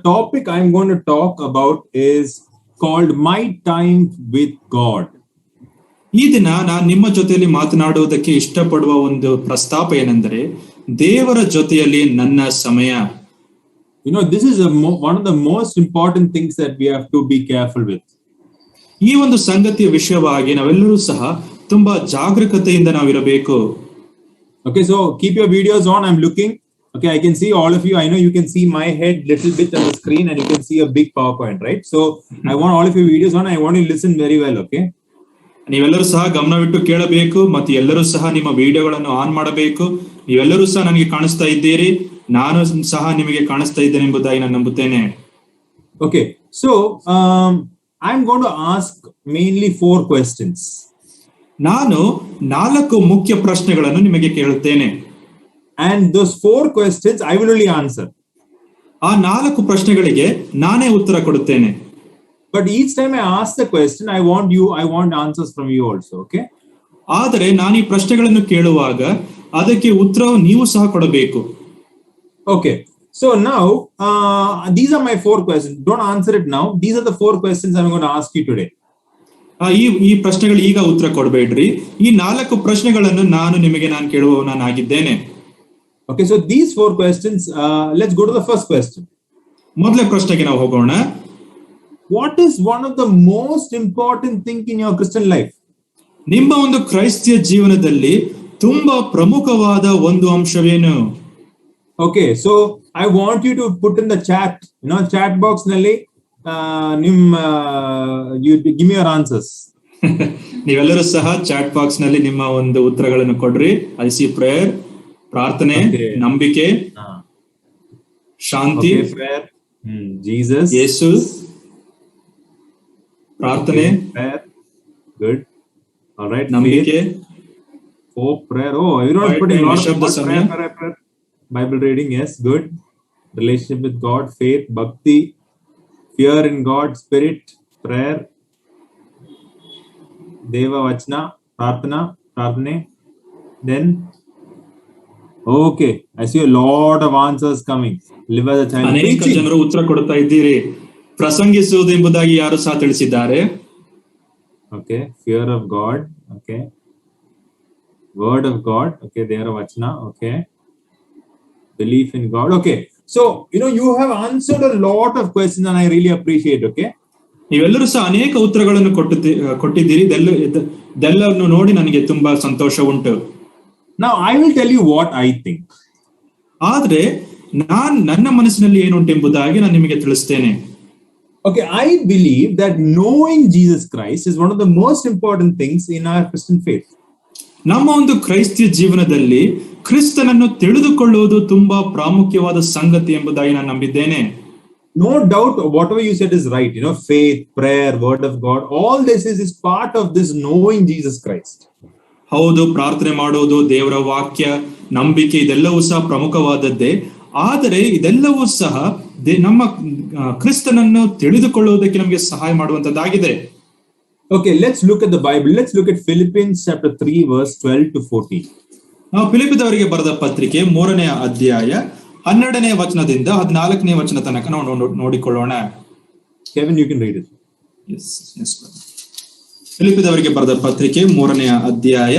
topic I'm going to talk about is called My Time with God. ಈ ದಿನ ನಾನು ನಿಮ್ಮ ಜೊತೆಯಲ್ಲಿ ಮಾತನಾಡುವುದಕ್ಕೆ ಇಷ್ಟಪಡುವ ಒಂದು ಪ್ರಸ್ತಾಪ ಏನೆಂದರೆ ದೇವರ ಜೊತೆಯಲ್ಲಿ ನನ್ನ ಸಮಯ. This is one of the most important things that we have to be careful with. ಈ ಒಂದು ಸಂಗತಿಯ ವಿಷಯವಾಗಿ ನಾವೆಲ್ಲರೂ ಸಹ ತುಂಬಾ ಜಾಗರೂಕತೆಯಿಂದ ನಾವಿರಬೇಕು. Okay, so keep your videos on. I'm looking. Okay, I can see all of you. I know you can see my head little bit on the screen and you can see a big PowerPoint, right? So I want all of your videos on. I want you to listen very well, okay? ನೀವೆಲ್ಲರೂ ಸಹ ಗಮನವಿಟ್ಟು ಕೇಳಬೇಕು ಮತ್ತು ಎಲ್ಲರೂ ಸಹ ನಿಮ್ಮ ವಿಡಿಯೋಗಳನ್ನು on ಮಾಡಬೇಕು. ನೀವೆಲ್ಲರೂ ಸಹ ನನಗೆ ಕಾಣಿಸ್ತಾ ಇದ್ದೀರಿ, ನಾನು ಸಹ ನಿಮಗೆ ಕಾಣಿಸ್ತಾ ಇದ್ದೇನೆ ಎಂಬುದಾಗಿ ನಾನು ನಂಬುತ್ತೇನೆ. Okay, so I'm going to ask mainly 4 questions. ನಾನು 4 ಮುಖ್ಯ ಪ್ರಶ್ನೆಗಳನ್ನು ನಿಮಗೆ ಕೇಳುತ್ತೇನೆ. And those 4 questions I will only answer. ಆ 4 ಪ್ರಶ್ನೆಗಳಿಗೆ ನಾನೇ ಉತ್ತರ ಕೊಡುತ್ತೇನೆ. But each time I ask the question, I want answers from you also, okay? ಆದರೆ ನಾನು ಈ ಪ್ರಶ್ನೆಗಳನ್ನು ಕೇಳುವಾಗ ಅದಕ್ಕೆ ಉತ್ತರ ನೀವು ಸಹ ಕೊಡಬೇಕು. Okay, so now these are my 4 questions. Don't answer it now. These are the 4 questions I'm going to ask you today. ಈ ಪ್ರಶ್ನೆಗಳು ಈಗ ಉತ್ತರ ಕೊಡಬೇಡ್ರಿ. ಈ 4 ಪ್ರಶ್ನೆಗಳನ್ನು ನಾನು ಕೇಳುವವನಾಗಿದ್ದೇನೆ. Okay, so these 4 questions, let's go to the first question. ಮೊದಲ ಪ್ರಶ್ನೆಗೆ ನಾವು ಹೋಗೋಣ. What is one of the most important thing in your Christian life? ನಿಮ್ಮ ಒಂದು ಕ್ರೈಸ್ತಿಯ ಜೀವನದಲ್ಲಿ ತುಂಬಾ ಪ್ರಮುಖವಾದ ಒಂದು ಅಂಶವೇನು? Okay, so I want you to put in the chat, chat box nalli you give me your answers. ನೀವೆಲ್ಲರೂ ಸಹ ಚಾಟ್ ಬಾಕ್ಸ್ ನಲ್ಲಿ ನಿಮ್ಮ ಒಂದು ಉತ್ತರಗಳನ್ನು ಕೊಡ್ರಿ. ಐ ಸಿ ಪ್ರೇಯರ್, ಪ್ರಾರ್ಥನೆ, ನಂಬಿಕೆ, ಶಾಂತಿ, prayer, Jesus, ಯೇಸು, ಪ್ರಾರ್ಥನೆ, prayer, good, all right, ನಂಬಿಕೆ, hope, prayer. Oh, everyone putting a lot of prayer. Bible reading, yes, good. Relationship with God, faith, bhakti, fear in God, spirit, prayer, deva vachna, prarthane. Then okay, I see a lot of answers coming. Live as a child. ಅನೇಕ ಜನರು ಉತ್ತರ ಕೊಡ್ತಾ ಇದ್ದೀರಿ. ಪ್ರಸಂಗಿಸುವುದು ಎಂಬುದಾಗಿ ಯಾರು ಸಹ ತಿಳಿಸಿದ್ದಾರೆ. Okay, fear of God. Okay, word of God. Okay, deva vachna. Okay, belief in God. Okay, so you have answered a lot of questions and I really appreciate. Okay, ನೀವೆಲ್ಲರೂ ಸಹ ಅನೇಕ ಉತ್ತರಗಳನ್ನು ಕೊಟ್ಟಿದ್ದೀರಿ. ಇದೆಲ್ಲವನ್ನು ನೋಡಿ ನನಗೆ ತುಂಬಾ ಸಂತೋಷ ಉಂಟು. Now I will tell you what I think. ಆದ್ರೆ ನನ್ನ ಮನಸ್ಸಿನಲ್ಲಿ ಏನುಂಟು ಎಂಬುದಾಗಿ ನಾನು ನಿಮಗೆ ತಿಳಿಸ್ತೇನೆ. Okay, I believe that knowing Jesus Christ is one of the most important things in our Christian faith. ನಮ್ಮ ಒಂದು ಕ್ರೈಸ್ತಿಯ ಜೀವನದಲ್ಲಿ ಕ್ರಿಸ್ತನನ್ನು ತಿಳಿದುಕೊಳ್ಳುವುದು ತುಂಬಾ ಪ್ರಾಮುಖ್ಯವಾದ ಸಂಗತಿ ಎಂಬುದಾಗಿ ನಾನು ನಂಬಿದ್ದೇನೆ. No doubt whatever you said is right. Faith, prayer, word of God, all this is part of this knowing Jesus Christ. ಹೌದು, ಪ್ರಾರ್ಥನೆ ಮಾಡುವುದು, ದೇವರ ವಾಕ್ಯ, ನಂಬಿಕೆ, ಇದೆಲ್ಲವೂ ಸಹ ಪ್ರಮುಖವಾದದ್ದೇ. ಆದರೆ ಇದೆಲ್ಲವೂ ಸಹ ನಮ್ಮ ಕ್ರಿಸ್ತನನ್ನು ತಿಳಿದುಕೊಳ್ಳುವುದಕ್ಕೆ ನಮಗೆ ಸಹಾಯ ಮಾಡುವಂತದ್ದಾಗಿದೆ. Okay, let's look at the Bible. Let's look at Philippians chapter 3 verse 12 to 14. ನಾವು ಫಿಲಿಪ್ಪಿದವರಿಗೆ ಬರೆದ ಪತ್ರಿಕೆ 3ನೇ ಅಧ್ಯಾಯ 12ನೇ ವಚನದಿಂದ 14ನೇ ವಚನ ತನಕ ನಾವು ನೋಡಿಕೊಳ್ಳೋಣ. Kevin, you can read it. Yes. ಫಿಲಿಪ್ಪಿದವರಿಗೆ ಬರೆದ ಪತ್ರಿಕೆ 3ನೇ ಅಧ್ಯಾಯ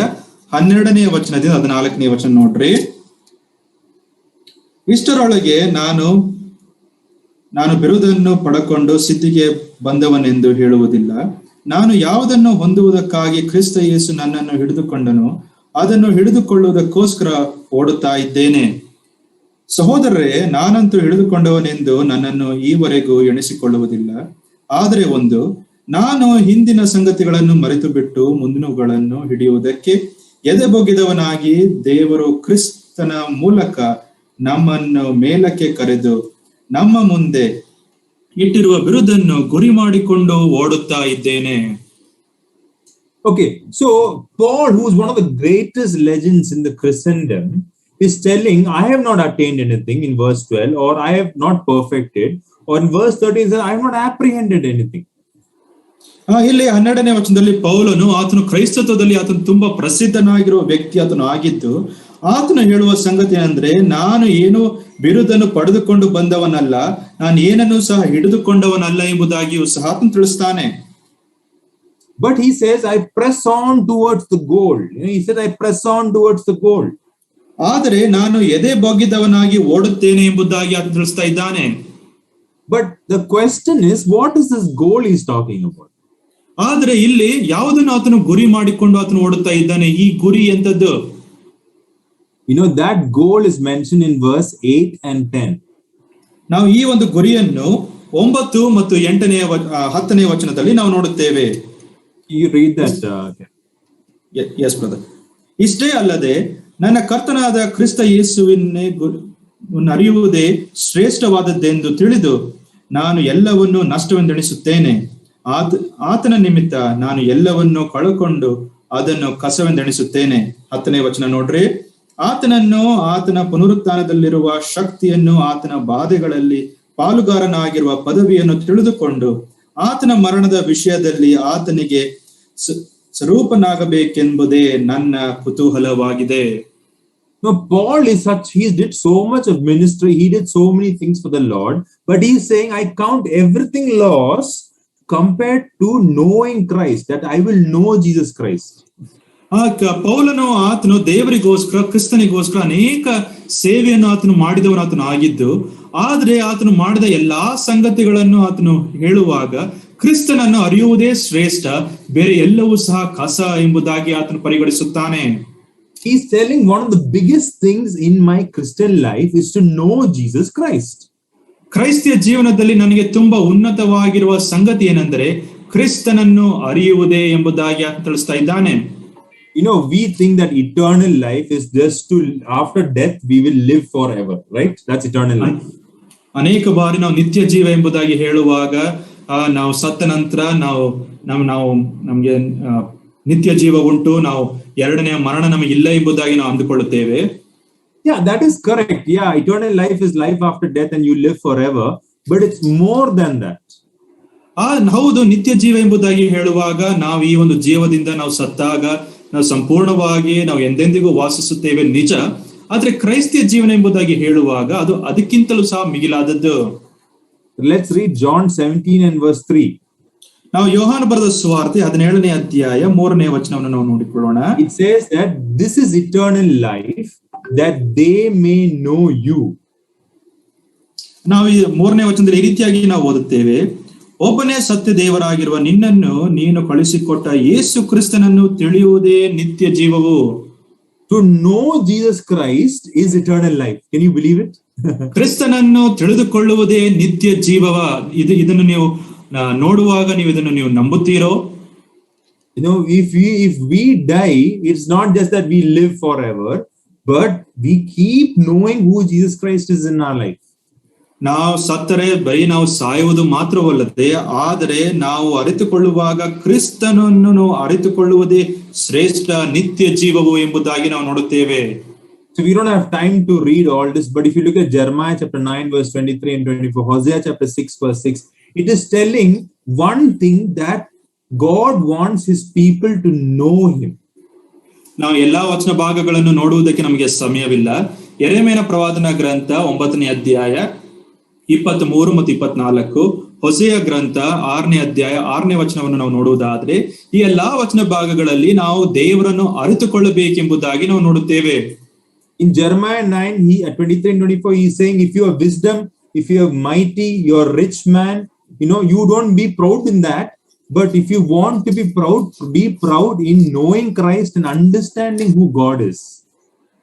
12ನೇ ವಚನದಿಂದ 14ನೇ ವಚನ ನೋಡ್ರಿ. ಇಷ್ಟರೊಳಗೆ ನಾನು ಬಿರುದನ್ನು ಪಡಕೊಂಡು ಸಿದ್ಧಿಗೆ ಬಂದವನೆಂದು ಹೇಳುವುದಿಲ್ಲ. ನಾನು ಯಾವುದನ್ನು ಹೊಂದುವುದಕ್ಕಾಗಿ ಕ್ರಿಸ್ತ ಯೇಸು ನನ್ನನ್ನು ಹಿಡಿದುಕೊಂಡನು ಅದನ್ನು ಹಿಡಿದುಕೊಳ್ಳುವುದಕ್ಕೋಸ್ಕರ ಓಡುತ್ತಾ ಇದ್ದೇನೆ. ಸಹೋದರರೇ, ನಾನಂತೂ ಹಿಡಿದುಕೊಂಡವನೆಂದು ನನ್ನನ್ನು ಈವರೆಗೂ ಎಣಿಸಿಕೊಳ್ಳುವುದಿಲ್ಲ. ಆದರೆ ನಾನು ಹಿಂದಿನ ಸಂಗತಿಗಳನ್ನು ಮರೆತು ಬಿಟ್ಟು ಮುಂದಿನವುಗಳನ್ನು ಹಿಡಿಯುವುದಕ್ಕೆ ಎದೆಬೊಗಿದವನಾಗಿ ದೇವರು ಕ್ರಿಸ್ತನ ಮೂಲಕ ನಮ್ಮನ್ನು ಮೇಲಕ್ಕೆ ಕರೆದು ನಮ್ಮ ಮುಂದೆ ಇಟ್ಟಿರುವ ಬಿರುದನ್ನು ಗುರಿ ಮಾಡಿಕೊಂಡು ಓಡುತ್ತಾ ಇದ್ದೇನೆ. Okay, so Paul, who is one of the greatest legends in the Christendom, is telling, I have not attained anything in verse 12, or I have not perfected, or in verse 13 says, I have not apprehended anything. ಇಲ್ಲಿ 12ನೇ ವಚನದಲ್ಲಿ ಪೌಲನು ಆತನು ಕ್ರೈಸ್ತತ್ವದಲ್ಲಿ ಆತನು ತುಂಬಾ ಪ್ರಸಿದ್ಧನಾಗಿರುವ ವ್ಯಕ್ತಿ ಆತನು ಆಗಿದ್ದು, ಆತನು ಹೇಳುವ ಸಂಗತಿ ಅಂದ್ರೆ, ನಾನು ಏನು ಬಿರುದನ್ನು ಪಡೆದುಕೊಂಡು ಬಂದವನಲ್ಲ, ನಾನು ಏನನ್ನು ಸಹ ಹಿಡಿದುಕೊಂಡವನಲ್ಲ ಎಂಬುದಾಗಿಯೂ ಸಹ ಆತನು ತಿಳಿಸ್ತಾನೆ. But he says, I press on towards the goal. He said, I press on towards the goal. ಆದರೆ ನಾನು ಎದೆ ಬಗ್ಗಿದವನಾಗಿ ಓಡುತ್ತೇನೆ ಎಂಬುದಾಗಿ ಆತನು ತಿಳಿಸ್ತಾ ಇದ್ದಾನೆ. But the question is, what is this goal he's talking about? ಆದರೆ ಇಲ್ಲಿ ಯಾವುದನ್ನು ಆತನು ಗುರಿ ಮಾಡಿಕೊಂಡು ಆತನು ಓಡುತ್ತಾ ಇದ್ದಾನೆ? ಈ ಗುರಿ ಎಂತದ್ದು? That goal is mentioned in verse 8 and 10. ನಾವು ಈ ಒಂದು ಗುರಿಯನ್ನು 9 ಮತ್ತು 10ನೇ ವಚನದಲ್ಲಿ ನಾವು ನೋಡುತ್ತೇವೆ. You read that. Yes, brother. ಇಷ್ಟೇ ಅಲ್ಲದೆ ನನ್ನ ಕರ್ತನಾದ ಕ್ರಿಸ್ತ ಯೇಸುವಿನ ಅರಿಯುವುದೇ ಶ್ರೇಷ್ಠವಾದದ್ದೆಂದು ತಿಳಿದು ನಾನು ಎಲ್ಲವನ್ನೂ ನಷ್ಟವೆಂದೆಣಿಸುತ್ತೇನೆ. ಆತನ ನಿಮಿತ್ತ ನಾನು ಎಲ್ಲವನ್ನೂ ಕಳಕೊಂಡು ಅದನ್ನು ಕಸವೆಂದೆಣಿಸುತ್ತೇನೆ. 10ನೇ ವಚನ ನೋಡ್ರಿ. ಆತನನ್ನು, ಆತನ ಪುನರುತ್ಥಾನದಲ್ಲಿರುವ ಶಕ್ತಿಯನ್ನು, ಆತನ ಬಾಧೆಗಳಲ್ಲಿ ಪಾಲುಗಾರನಾಗಿರುವ ಪದವಿಯನ್ನು ತಿಳಿದುಕೊಂಡು ಆತನ ಮರಣದ ವಿಷಯದಲ್ಲಿ ಆತನಿಗೆ ಸ್ವರೂಪನಾಗಬೇಕೆಂಬುದೇ ನನ್ನ ಕುತೂಹಲವಾಗಿದೆ. No, Paul is he did so much of ministry, he did so many things for the Lord, but he's saying, I count everything loss compared to knowing Christ, that I will know Jesus Christ. ಪೌಲನು ಆತನು ದೇವರಿಗೋಸ್ಕರ, ಕ್ರಿಸ್ತನಿಗೋಸ್ಕರ ಅನೇಕ ಸೇವೆಯನ್ನು ಆತನು ಮಾಡಿದವನು ಆತನು ಆಗಿದ್ದು, ಆದ್ರೆ ಆತನು ಮಾಡಿದ ಎಲ್ಲಾ ಸಂಗತಿಗಳನ್ನು ಆತನು ಹೇಳುವಾಗ ಕ್ರಿಸ್ತನನ್ನು ಅರಿಯುವುದೇ ಶ್ರೇಷ್ಠ, ಬೇರೆ ಎಲ್ಲವೂ ಸಹ ಕಸ ಎಂಬುದಾಗಿ ಆತನು ಪರಿಗಣಿಸುತ್ತಾನೆ. He's telling one of the biggest things in my Christian life is to know Jesus Christ. ಕ್ರೈಸ್ತಿಯ ಜೀವನದಲ್ಲಿ ನನಗೆ ತುಂಬಾ ಉನ್ನತವಾಗಿರುವ ಸಂಗತಿ ಏನೆಂದರೆ ಕ್ರಿಸ್ತನನ್ನು ಅರಿಯುವುದೇ ಎಂಬುದಾಗಿ ಆತನು ತಿಳಿಸ್ತಾ ಇದ್ದಾನೆ. We think that eternal life is just to, after death we will live forever, right? That's eternal life. ಅನೇಕ ಬಾರಿ ನಾವು ನಿತ್ಯ ಜೀವ ಎಂಬುದಾಗಿ ಹೇಳುವಾಗ ನಾವು ಸತ್ತ ನಂತರ ನಮ್ಗೆ ನಿತ್ಯ ಜೀವ ಉಂಟು, ನಾವು ಎರಡನೆಯ ಮರಣ ನಮಗೆ ಇಲ್ಲ ಎಂಬುದಾಗಿ ನಾವು ಅಂದುಕೊಳ್ಳುತ್ತೇವೆ. Yeah, that is correct. Yeah, eternal life is life after death and you live forever, but it's more than that. ಹೌದು, ನಿತ್ಯ ಜೀವ ಎಂಬುದಾಗಿ ಹೇಳುವಾಗ ನಾವು ಈ ಒಂದು ಜೀವದಿಂದ ನಾವು ಸತ್ತಾಗ ನಾವು ಸಂಪೂರ್ಣವಾಗಿ ನಾವು ಎಂದೆಂದಿಗೂ ವಾಸಿಸುತ್ತೇವೆ, ನಿಜ. ಆದ್ರೆ ಕ್ರೈಸ್ತಿಯ ಜೀವನ ಎಂಬುದಾಗಿ ಹೇಳುವಾಗ ಅದು ಅದಕ್ಕಿಂತಲೂ ಸಹ ಮಿಗಿಲಾದದ್ದು. Let's read John 17 and verse 3. ನಾವು ಯೋಹಾನ ಬರೆದ ಸುವಾರ್ತೆ 17ನೇ ಅಧ್ಯಾಯ 3ನೇ ವಚನವನ್ನು ನಾವು ನೋಡಿಕೊಳ್ಳೋಣ. It says that this is eternal life, that they may know you. ನಾವು ಈ 3ನೇ ವಚನದಲ್ಲಿ ಈ ರೀತಿಯಾಗಿ ನಾವು ಓದುತ್ತೇವೆ, ಒಬ್ಬನೇ ಸತ್ಯ ದೇವರಾಗಿರುವ ನಿನ್ನನ್ನು ನೀನು ಕಳಿಸಿಕೊಟ್ಟ ಯೇಸು ಕ್ರಿಸ್ತನನ್ನು ತಿಳಿಯುವುದೇ ನಿತ್ಯ ಜೀವವು. To know Jesus Christ is eternal life. Can you believe it? ಕ್ರಿಸ್ತನನ್ನು ತಿಳಿದುಕೊಳ್ಳುವುದೇ ನಿತ್ಯ ಜೀವವ. ಇದನ್ನು ನೀವು ನೋಡುವಾಗ ನೀವು ಇದನ್ನು ನೀವು ನಂಬುತ್ತೀರೋ? If we die, it's not just that we live forever, but we keep knowing who Jesus Christ is in our life. ನಾವು ಸತ್ತರೆ ಬರೀ ನಾವು ಸಾಯುವುದು ಮಾತ್ರವಲ್ಲದೆ, ಆದರೆ ನಾವು ಅರಿತುಕೊಳ್ಳುವಾಗ ಕ್ರಿಸ್ತನನ್ನು ಅರಿತುಕೊಳ್ಳುವುದೇ ಶ್ರೇಷ್ಠ ನಿತ್ಯ ಜೀವವು ಎಂಬುದಾಗಿ ನಾವು ನೋಡುತ್ತೇವೆ. So we don't have time to read all this, but if you look at Jeremiah chapter 9 verse 23 and 24, Hosea chapter 6 verse 6, it is telling one thing, that God wants his people to know him. ನಾವು ಎಲ್ಲಾ ವಚನ ಭಾಗಗಳನ್ನು ನೋಡುವುದಕ್ಕೆ ನಮಗೆ ಸಮಯವಿಲ್ಲ. ಯೆರೆಮೀಯನ ಪ್ರವಾದನ ಗ್ರಂಥ 9ನೇ ಅಧ್ಯಾಯ 23 ಮತ್ತು 24, ಹೊಸೆಯ ಗ್ರಂಥ 6ನೇ ಅಧ್ಯಾಯ 6ನೇ ವಚನವನ್ನು ನಾವು ನೋಡುವುದಾದ್ರೆ ಈ ಎಲ್ಲಾ ವಚನ ಭಾಗಗಳಲ್ಲಿ ನಾವು ದೇವರನ್ನು ಅರಿತುಕೊಳ್ಳಬೇಕೆಂಬುದಾಗಿ ನಾವು ನೋಡುತ್ತೇವೆ. In Jeremiah 9, 23 and 24, he is saying, if you have wisdom, if you are mighty, you are rich man, you don't be proud in that. But if you want to be proud in knowing Christ and understanding who God is.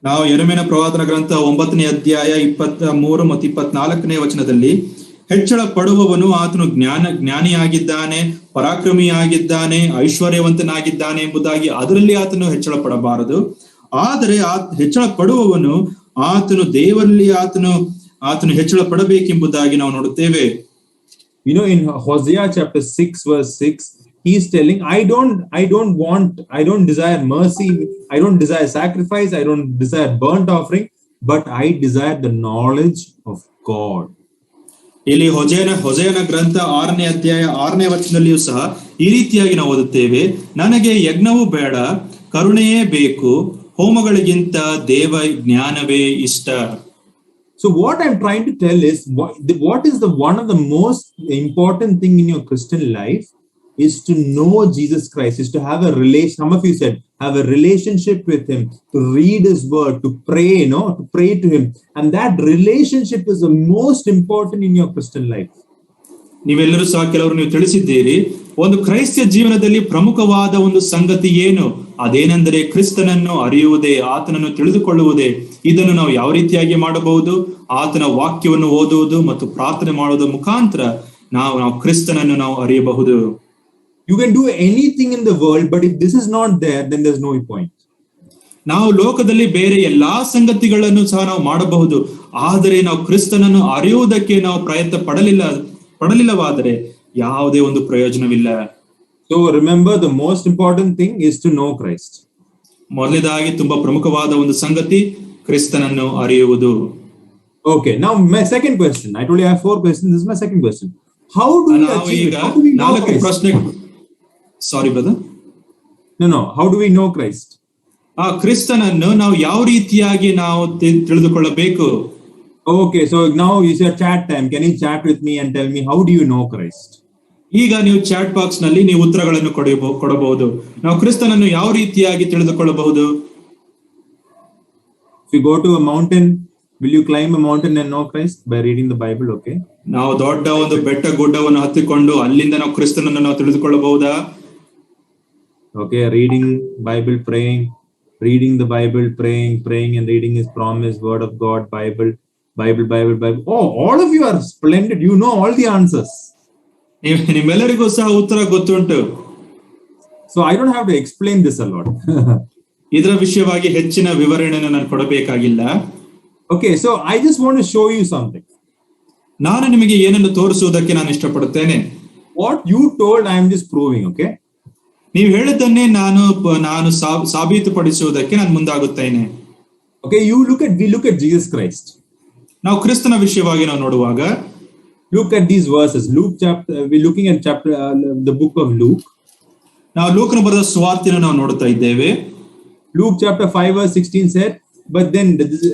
ನಾವು ಯೆರೆಮೀಯನ ಪ್ರವಾದನ ಗ್ರಂಥ 9ನೇ ಅಧ್ಯಾಯ 23 ಮತ್ತು 24ನೇ ವಚನದಲ್ಲಿ, ಹೆಚ್ಚಳ ಪಡುವವನು ಆತನು ಜ್ಞಾನಿಯಾಗಿದ್ದಾನೆ, ಪರಾಕ್ರಮಿಯಾಗಿದ್ದಾನೆ, ಐಶ್ವರ್ಯವಂತನಾಗಿದ್ದಾನೆ ಎಂಬುದಾಗಿ ಅದರಲ್ಲಿ ಆತನು ಹೆಚ್ಚಳ ಪಡಬಾರದು. ಆದರೆ ಹೆಚ್ಚಳ ಪಡುವವನು ಆತನು ದೇವರಲ್ಲಿ ಆತನು ಹೆಚ್ಚಳ ಪಡಬೇಕೆಂಬುದಾಗಿ ನಾವು ನೋಡುತ್ತೇವೆ. In Hosea chapter 6 verse 6, he's telling, I don't desire mercy, I don't desire sacrifice, I don't desire burnt offering, but I desire the knowledge of God. ಇಲ್ಲಿ ಹೊಸೆಯನ ಗ್ರಂಥ 6ನೇ ಅಧ್ಯಾಯ 6ನೇ ವಚನದಲ್ಲಿಯೂ ಸಹ ಈ ರೀತಿಯಾಗಿ ನಾವು ಓದುತ್ತೇವೆ, ನನಗೆ ಯಜ್ಞವೂ ಬೇಡ, ಕರುಣೆಯೇ ಬೇಕು, ಹೋಮಗಳಿಗಿಂತ ದೇವ ಜ್ಞಾನವೇ ಇಷ್ಟ. So what I'm trying to tell is what is the one of the most important thing in your Christian life is to know Jesus Christ, is to have a relation. Some of you said have a relationship with him, to read his word, to pray, to pray to him. And that relationship is the most important in your Christian life. ನೀವೆಲ್ಲರೂ ಸಹ ಕೆಲವರು ನೀವು ತಿಳಿಸಿದ್ದೀರಿ, ಒಂದು ಕ್ರೈಸ್ತ ಜೀವನದಲ್ಲಿ ಪ್ರಮುಖವಾದ ಒಂದು ಸಂಗತಿ ಏನು, ಅದೇನೆಂದರೆ ಕ್ರಿಸ್ತನನ್ನು ಅರಿಯುವುದೇ, ಆತನನ್ನು ತಿಳಿದುಕೊಳ್ಳುವುದೇ. ಇದನ್ನು ನಾವು ಯಾವ ರೀತಿಯಾಗಿ ಮಾಡಬಹುದು? ಆತನ ವಾಕ್ಯವನ್ನು ಓದುವುದು ಮತ್ತು ಪ್ರಾರ್ಥನೆ ಮಾಡುವುದರ ಮುಖಾಂತರ ನಾವು ಕ್ರಿಸ್ತನನ್ನು ನಾವು ಅರಿಯಬಹುದು. You can do anything in the world, but if this is not there, then there's no point. ನಾವು ಲೋಕದಲ್ಲಿ ಬೇರೆ ಎಲ್ಲಾ ಸಂಗತಿಗಳನ್ನು ಸಹ ನಾವು ಮಾಡಬಹುದು, ಆದರೆ ನಾವು ಕ್ರಿಸ್ತನನ್ನು ಅರಿಯುವುದಕ್ಕೆ ನಾವು ಪ್ರಯತ್ನ ಪಡಲಿಲ್ಲವಾದರೆ ಯಾವುದೇ ಒಂದು ಪ್ರಯೋಜನವಿಲ್ಲ. So remember, the most important thing is to know Christ. ಮೊದಲನೇದಾಗಿ ತುಂಬಾ ಪ್ರಮುಖವಾದ ಒಂದು ಸಂಗತಿ ಕ್ರಿಸ್ತನನ್ನು ಅರಿಯುವುದು. Okay, now my second question. I told you I have 4 questions. This is my second question. How do we achieve it? How do we know Christ? Sorry, brother. No. How do we know Christ? ಆ ಕ್ರಿಸ್ತನನ್ನು ನಾವು ಯಾವ ರೀತಿಯಾಗಿ ನಾವು ತಿಳಿದುಕೊಳ್ಳಬೇಕು? Okay, so now is your chat time. Can you chat with me and tell me how do you know Christ? ಈಗ ನೀವು chat box ನಲ್ಲಿ ನೀವು ಉತ್ತರಗಳನ್ನು ಕೊಡಬಹುದು. ನಾವು ಕ್ರಿಸ್ತನನ್ನು ಯಾವ ರೀತಿಯಾಗಿ ತಿಳಿದುಕೊಳ್ಳಬಹುದು? If you go to a mountain, will you climb a mountain and know Christ by reading the Bible? Okay. ನಾವು ದೊಡ್ಡ ಒಂದು ಬೆಟ್ಟ ಗುಡ್ಡವನ್ನು ಹತ್ತಿಕೊಂಡು ಅಲ್ಲಿಂದ ನಾವು ಕ್ರಿಸ್ತನನ್ನು ನಾವು ತಿಳಿದುಕೊಳ್ಳಬಹುದಾ? Okay, reading Bible, reading the Bible, praying and reading his promise, word of God, Bible. Oh, all of you are splendid. You know all the answers. ನಿಮ್ಮೆಲ್ಲರಿಗೂ ಸಹ ಉತ್ತರ ಗೊತ್ತುಂಟು. So I don't have to explain this a lot. ಇದರ ವಿಷಯವಾಗಿ ಹೆಚ್ಚಿನ ವಿವರಣೆಯನ್ನು ನಾನು ಕೊಡಬೇಕಾಗಿಲ್ಲ. Okay, so I just want to show you something. ನಾನು ನಿಮಗೆ ಏನನ್ನು ತೋರಿಸುವುದಕ್ಕೆ ನಾನು ಇಷ್ಟಪಡುತ್ತೇನೆ. What you told, I am just proving. Okay. ನೀವು ಹೇಳಿದ್ದನ್ನೇ ನಾನು ಸಾಬೀತುಪಡಿಸುವುದಕ್ಕೆ ನಾನು ಮುಂದಾಗುತ್ತೇನೆ. Okay, we look at Jesus Christ. ನಾವು ಕ್ರಿಸ್ತನ ವಿಷಯವಾಗಿ ನಾವು ನೋಡುವಾಗ look at these verses. Luke chapter, we're looking at the book of Luke. ನಾವು ಲೂಕನ ಬರೆದ ಸುವಾರ್ತೆಯನ್ನು ನಾವು ನೋಡ್ತಾ ಇದ್ದೇವೆ. Luke chapter 5 verse 16 said, but then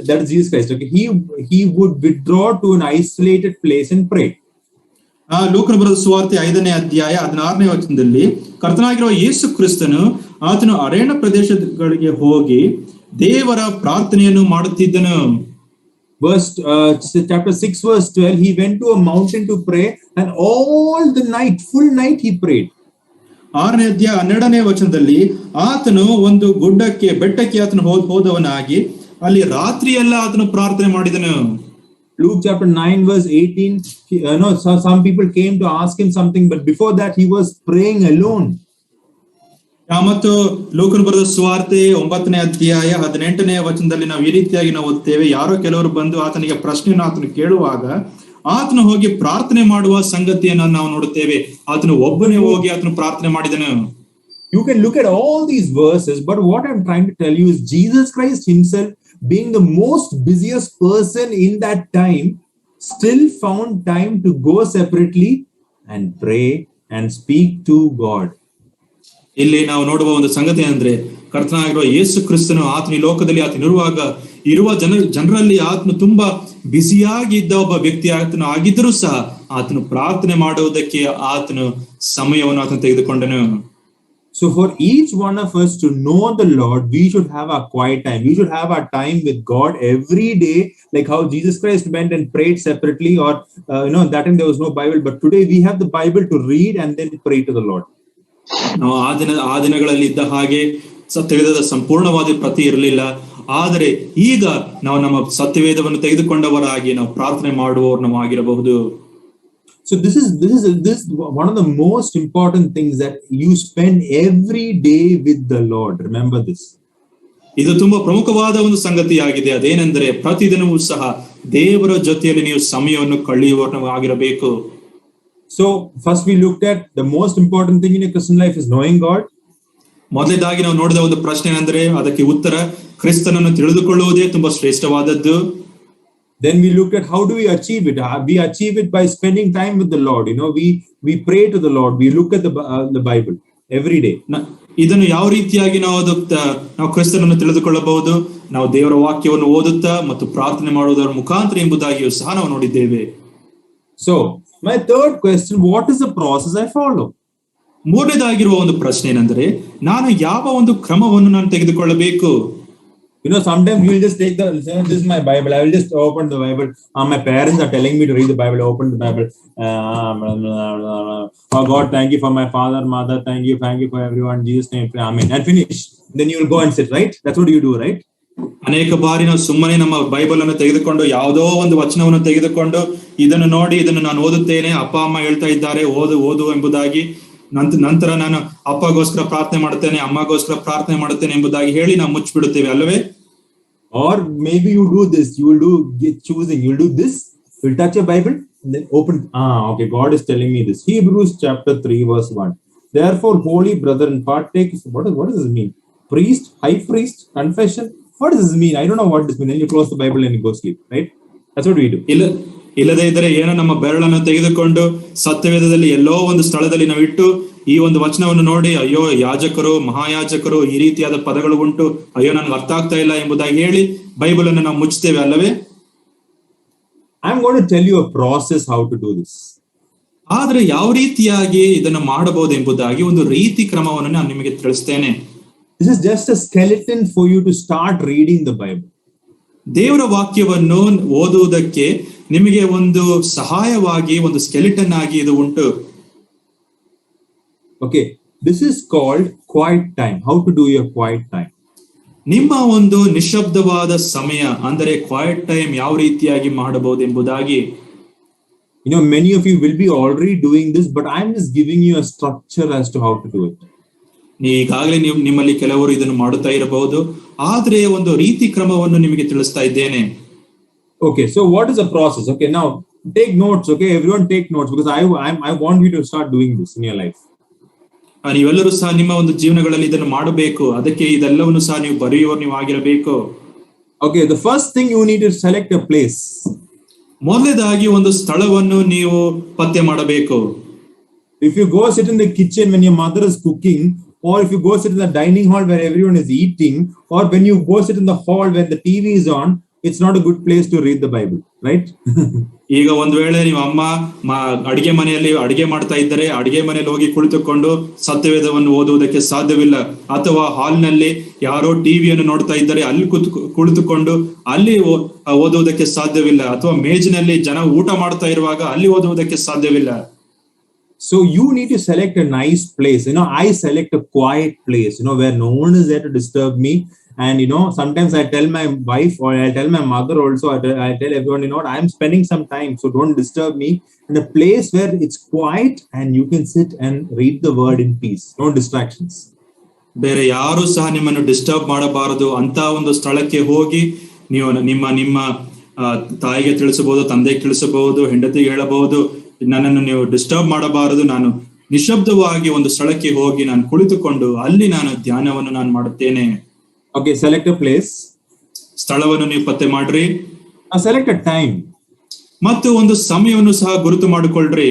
that is Jesus Christ. Okay, he would withdraw to an isolated place and pray. ಲೂಕನ ಬರೆದ ಸುವಾರ್ತೆ 5ನೇ ಅಧ್ಯಾಯ 16ನೇ ವಚನದಲ್ಲಿ ಕರ್ತನಾಗಿರುವ ಯೇಸು ಕ್ರಿಸ್ತನು ಆತನು ಅರಣ್ಯ ಪ್ರದೇಶಗಳಿಗೆ ಹೋಗಿ ದೇವರ ಪ್ರಾರ್ಥನೆಯನ್ನು ಮಾಡುತ್ತಿದ್ದನು. Chapter 6 verse 12, he went to a mountain to pray and all the night, full night he prayed. 6ನೇ ಅಧ್ಯಾಯ 12ನೇ ವಚನದಲ್ಲಿ ಆತನು ಒಂದು ಬೆಟ್ಟಕ್ಕೆ ಆತನು ಹೋದವನಾಗಿ ಅಲ್ಲಿ ರಾತ್ರಿ ಎಲ್ಲ ಆತನು ಪ್ರಾರ್ಥನೆ ಮಾಡಿದನು. Luke chapter 9 verse 18, some people came to ask him something, but before that he was praying alone. ಮತ್ತು ಲೂಕನ ಬರೆದ ಸುವಾರ್ತೆ 9ನೇ ಅಧ್ಯಾಯ 18ನೇ ವಚನದಲ್ಲಿ ನಾವು ಈ ರೀತಿಯಾಗಿ ನಾವು ಓದ್ತೇವೆ, ಯಾರೋ ಕೆಲವರು ಬಂದು ಆತನಿಗೆ ಪ್ರಶ್ನೆಯನ್ನು ಆತನು ಕೇಳುವಾಗ ಆತನು ಹೋಗಿ ಪ್ರಾರ್ಥನೆ ಮಾಡುವ ಸಂಗತಿಯನ್ನು ನಾವು ನೋಡುತ್ತೇವೆ. ಆತನು ಒಬ್ಬನೇ ಹೋಗಿ ಆತನು ಪ್ರಾರ್ಥನೆ ಮಾಡಿದನು. You can look at all these verses, but what I'm trying to tell you is Jesus Christ himself, being the most busiest person in that time, still found time to go separately and pray and speak to God. ಇಲ್ಲಿ ನಾವು ನೋಡುವ ಒಂದು ಸಂಗತಿ ಅಂದ್ರೆ ಕರ್ತನಾಗಿರುವ ಯೇಸು ಕ್ರಿಸ್ತನು ಆತನ ಲೋಕದಲ್ಲಿ ಇರುವ ಜನರಲ್ಲಿ ಆತನು ತುಂಬಾ ಬ್ಯುಸಿಯಾಗಿ ಇದ್ದ ಒಬ್ಬ ವ್ಯಕ್ತಿ ಆತನು ಆಗಿದ್ದರೂ ಸಹ ಆತನು ಪ್ರಾರ್ಥನೆ ಮಾಡುವುದಕ್ಕೆ ಆತನು ಸಮಯವನ್ನು ಆತನು ತೆಗೆದುಕೊಂಡನು. So for each one of us to know the Lord, we should have our quiet time. We should have our time with God every day, like how Jesus Christ went and prayed separately, or that time there was no Bible, but today we have the Bible to read and then pray to the Lord. ನಾವು ಆ ದಿನಗಳಲ್ಲಿ ಇದ್ದ ಹಾಗೆ ಸತ್ಯವೇದದ ಸಂಪೂರ್ಣವಾದ ಪ್ರತಿ ಇರಲಿಲ್ಲ, ಆದರೆ ಈಗ ನಾವು ನಮ್ಮ ಸತ್ಯವೇದವನ್ನು ತೆಗೆದುಕೊಂಡವರಾಗಿ ನಾವು ಪ್ರಾರ್ಥನೆ ಮಾಡುವವರು ನಾವು ಆಗಿರಬಹುದು. So this is one of the most important things, that you spend every day with the Lord. Remember this. ಇದು ತುಂಬಾ ಪ್ರಮುಖವಾದ ಒಂದು ಸಂಗತಿಯಾಗಿದೆ. ಅದೇನೆಂದರೆ ಪ್ರತಿದಿನವೂ ಸಹ ದೇವರ ಜೊತೆಯಲ್ಲಿ ನೀವು ಸಮಯವನ್ನು ಕಳೆಯುವವರು ಆಗಿರಬೇಕು. So first we looked at the most important thing in a Christian life is knowing God. ಮೊದಲನೇದಾಗಿ ನಾವು ನೋಡಿದ ಒಂದು ಪ್ರಶ್ನೆ ಅಂದ್ರೆ ಅದಕ್ಕೆ ಉತ್ತರ ಕ್ರಿಸ್ತನನ್ನು ತಿಳಿದುಕೊಳ್ಳುವುದೇ ತುಂಬಾ ಶ್ರೇಷ್ಠವಾದದ್ದು. Then we looked at how do we achieve it. We achieve it by spending time with the Lord. We pray to the Lord. We look at the Bible every day. ಇದನ್ನು ಯಾವ ರೀತಿಯಾಗಿ ನಾವು ಕ್ರಿಸ್ತನನ್ನು ತಿಳಿದುಕೊಳ್ಳಬಹುದು? ನಾವು ದೇವರ ವಾಕ್ಯವನ್ನು ಓದುತ್ತಾ ಮತ್ತು ಪ್ರಾರ್ಥನೆ ಮಾಡುವುದರ ಮುಖಾಂತರ ಎಂಬುದಾಗಿಯೂ ಸಹ ನಾವು ನೋಡಿದ್ದೇವೆ. So my third question, what is the process I follow? ಮೂರನೇದಾಗಿರುವ ಒಂದು ಪ್ರಶ್ನೆ ಏನೆಂದರೆ, ನಾನು ಯಾವ ಒಂದು ಕ್ರಮವನ್ನು ನಾನು ತೆಗೆದುಕೊಳ್ಳಬೇಕು? Sometimes you will just take this is my Bible. I will just open the Bible. My parents are telling me to read the Bible. Open the Bible. Oh God, thank you for my father, mother. Thank you for everyone. In Jesus' name, amen. And finish. Then you will go and sit. Right? That's what you do, right? ಅನೇಕ ಬಾರಿ ನಾವು ಸುಮ್ಮನೆ ನಮ್ಮ Bible ಅನ್ನು ತೆಗೆದುಕೊಂಡು ಯಾವುದೋ ಒಂದು ವಚನವನ್ನು ತೆಗೆದುಕೊಂಡು ಇದನ್ನು ನೋಡಿ ಇದನ್ನು ನಾನು ಓದುತ್ತೇನೆ, ಅಪ್ಪ ಅಮ್ಮ ಹೇಳ್ತಾ ಇದ್ದಾರೆ ಓದು ಎಂಬುದಾಗಿ, ನಂತರ ನಾನು ಅಪ್ಪಗೋಸ್ಕರ ಪ್ರಾರ್ಥನೆ ಮಾಡುತ್ತೇನೆ, ಅಮ್ಮಗೋಸ್ಕರ ಪ್ರಾರ್ಥನೆ ಮಾಡುತ್ತೇನೆ ಎಂಬುದಾಗಿ ಹೇಳಿ ನಾವು ಮುಚ್ಚಿಬಿಡುತ್ತೇವೆ ಅಲ್ಲವೇ? Or maybe you do this, you will do choosing, you will do this, you will touch a Bible and then open, okay, God is telling me this. Hebrews chapter 3 verse 1. Therefore, holy brethren, partake. What does this mean? Priest, high priest, confession. What does this mean? I don't know what this means. Then you close the Bible and you go sleep, right? That's what we do. ಇಲ್ಲದೇ ಇದ್ದರೆ ಏನೋ ನಮ್ಮ ಬೆರಳನ್ನು ತೆಗೆದುಕೊಂಡು ಸತ್ಯವೇದದಲ್ಲಿ ಎಲ್ಲೋ ಒಂದು ಸ್ಥಳದಲ್ಲಿ ನಾವು ಇಟ್ಟು ಈ ಒಂದು ವಚನವನ್ನು ನೋಡಿ, ಅಯ್ಯೋ ಯಾಜಕರು, ಮಹಾಯಾಜಕರು, ಈ ರೀತಿಯಾದ ಪದಗಳು ಉಂಟು, ಅಯ್ಯೋ ನನ್ಗೆ ಅರ್ಥ ಆಗ್ತಾ ಇಲ್ಲ ಎಂಬುದಾಗಿ ಹೇಳಿ ಬೈಬಲ್ ಅನ್ನು ನಾವು ಮುಚ್ಚುತ್ತೇವೆ ಅಲ್ಲವೇ? I'm going to tell you a process how to do this. ಆದ್ರೆ ಯಾವ ರೀತಿಯಾಗಿ ಇದನ್ನು ಮಾಡಬಹುದು ಎಂಬುದಾಗಿ ಒಂದು ರೀತಿ ಕ್ರಮವನ್ನು ನಾನು ನಿಮಗೆ ತಿಳಿಸ್ತೇನೆ. This is just a skeleton for you to start reading the Bible. ದೇವರ ವಾಕ್ಯವನ್ನು ಓದುವುದಕ್ಕೆ ನಿಮಗೆ ಒಂದು ಸಹಾಯವಾಗಿ ಒಂದು ಸ್ಕೆಲಿಟನ್ ಆಗಿ ಇದು ಉಂಟು. Okay, this is called quiet time. How to do your quiet time? ನಿಮ್ಮ ಒಂದು ನಿಶಬ್ದವಾದ ಸಮಯ ಅಂದರೆ ಕ್ವೈಟ್ ಟೈಮ್ ಯಾವ ರೀತಿಯಾಗಿ ಮಾಡಬಹುದು ಎಂಬುದಾಗಿ. Many of you will be already doing this, but I'm just giving you a structure as to how to do it. ಈಗಾಗಲೇ ನಿಮ್ಮಲ್ಲಿ ಕೆಲವರು ಇದನ್ನು ಮಾಡುತ್ತಾ ಇರಬಹುದು, ಆದ್ರೆ ಒಂದು ರೀತಿ ಕ್ರಮವನ್ನು ನಿಮಗೆ ತಿಳಿಸ್ತಾ ಇದ್ದೇನೆ. Okay, so what is the process? Okay, now take notes. Okay, everyone take notes because I want you to start doing this in your life. ನೀವೆಲ್ಲರೂ ಸಹ ನಿಮ್ಮ ಒಂದು ಜೀವನಗಳಲ್ಲಿ ಇದನ್ನು ಮಾಡಬೇಕು. ಅದಕ್ಕೆ ಇದೆಲ್ಲವನ್ನು ಸಹ ನೀವು ಬರೆಯುವವರು ನೀವು ಆಗಿರಬೇಕು. Okay, the first thing you need to select a place. ಮೊದಲನೇದಾಗಿ ಒಂದು ಸ್ಥಳವನ್ನು ನೀವು ಪತ್ತೆ ಮಾಡಬೇಕು. If you go sit in the kitchen when your mother is cooking, or if you go sit in the dining hall where everyone is eating, or when you go sit in the hall when the TV is on, it's not a good place to read the Bible, right? ಈಗ ಒಂದು ವೇಳೆ ನೀವು ಅಮ್ಮ ಅಡಿಗೆ ಮನೆಯಲ್ಲಿ ಅಡಿಗೆ ಮಾಡ್ತಾ ಇದ್ದರೆ ಅಡಿಗೆ ಮನೆಯಲ್ಲಿ ಹೋಗಿ ಕುಳಿತುಕೊಂಡು ಸತ್ಯವೇದವನ್ನು ಓದುವುದಕ್ಕೆ ಸಾಧ್ಯವಿಲ್ಲ. ಅಥವಾ ಹಾಲ್ನಲ್ಲಿ ಯಾರೋ ಟಿವಿಯನ್ನು ನೋಡ್ತಾ ಇದ್ದರೆ ಅಲ್ಲಿ ಕುಳಿತುಕೊಂಡು ಅಲ್ಲಿ ಓದುವುದಕ್ಕೆ ಸಾಧ್ಯವಿಲ್ಲ. ಅಥವಾ ಮೇಜಿನಲ್ಲಿ ಜನ ಊಟ ಮಾಡ್ತಾ ಇರುವಾಗ ಅಲ್ಲಿ ಓದುವುದಕ್ಕೆ ಸಾಧ್ಯವಿಲ್ಲ. So you need to select a nice place. I select a quiet place, where no one is there to disturb me. And, sometimes I tell my wife or I tell my mother also, I tell everyone, I'm spending some time, so don't disturb me. In a place where it's quiet and you can sit and read the word in peace. No distractions. ಬೇರೆ ಯಾರು ಸಹ ನಿಮ್ಮನ್ನು disturb ಮಾಡಬಾರದು ಅಂತ ಒಂದು ಸ್ಥಳಕ್ಕೆ ಹೋಗಿ ನೀವು ನಿಮ್ಮ ತಾಯಿಗೆ ತಿಳಿಸಬಹುದು, ತಂದೆಗೆ ತಿಳಿಸಬಹುದು, ಹೆಂಡತಿಗೆ ಹೇಳಬಹುದು, ನನ್ನನ್ನು ನೀವು ಡಿಸ್ಟರ್ಬ್ ಮಾಡಬಾರದು, ನಾನು ನಿಶಬ್ದವಾಗಿ ಒಂದು ಸ್ಥಳಕ್ಕೆ ಹೋಗಿ ನಾನು ಕುಳಿತುಕೊಂಡು ಅಲ್ಲಿ ನಾನು ಧ್ಯಾನವನ್ನು ನಾನು ಮಾಡುತ್ತೇನೆ. Okay, select a place. ಸ್ಥಳವನ್ನು ನೀವು ಪತ್ತೆ ಮಾಡ್ರಿ. Select a time. ಮತ್ತು ಒಂದು ಸಮಯವನ್ನು ಸಹ ಗುರುತು ಮಾಡಿಕೊಳ್ಳ್ರಿ.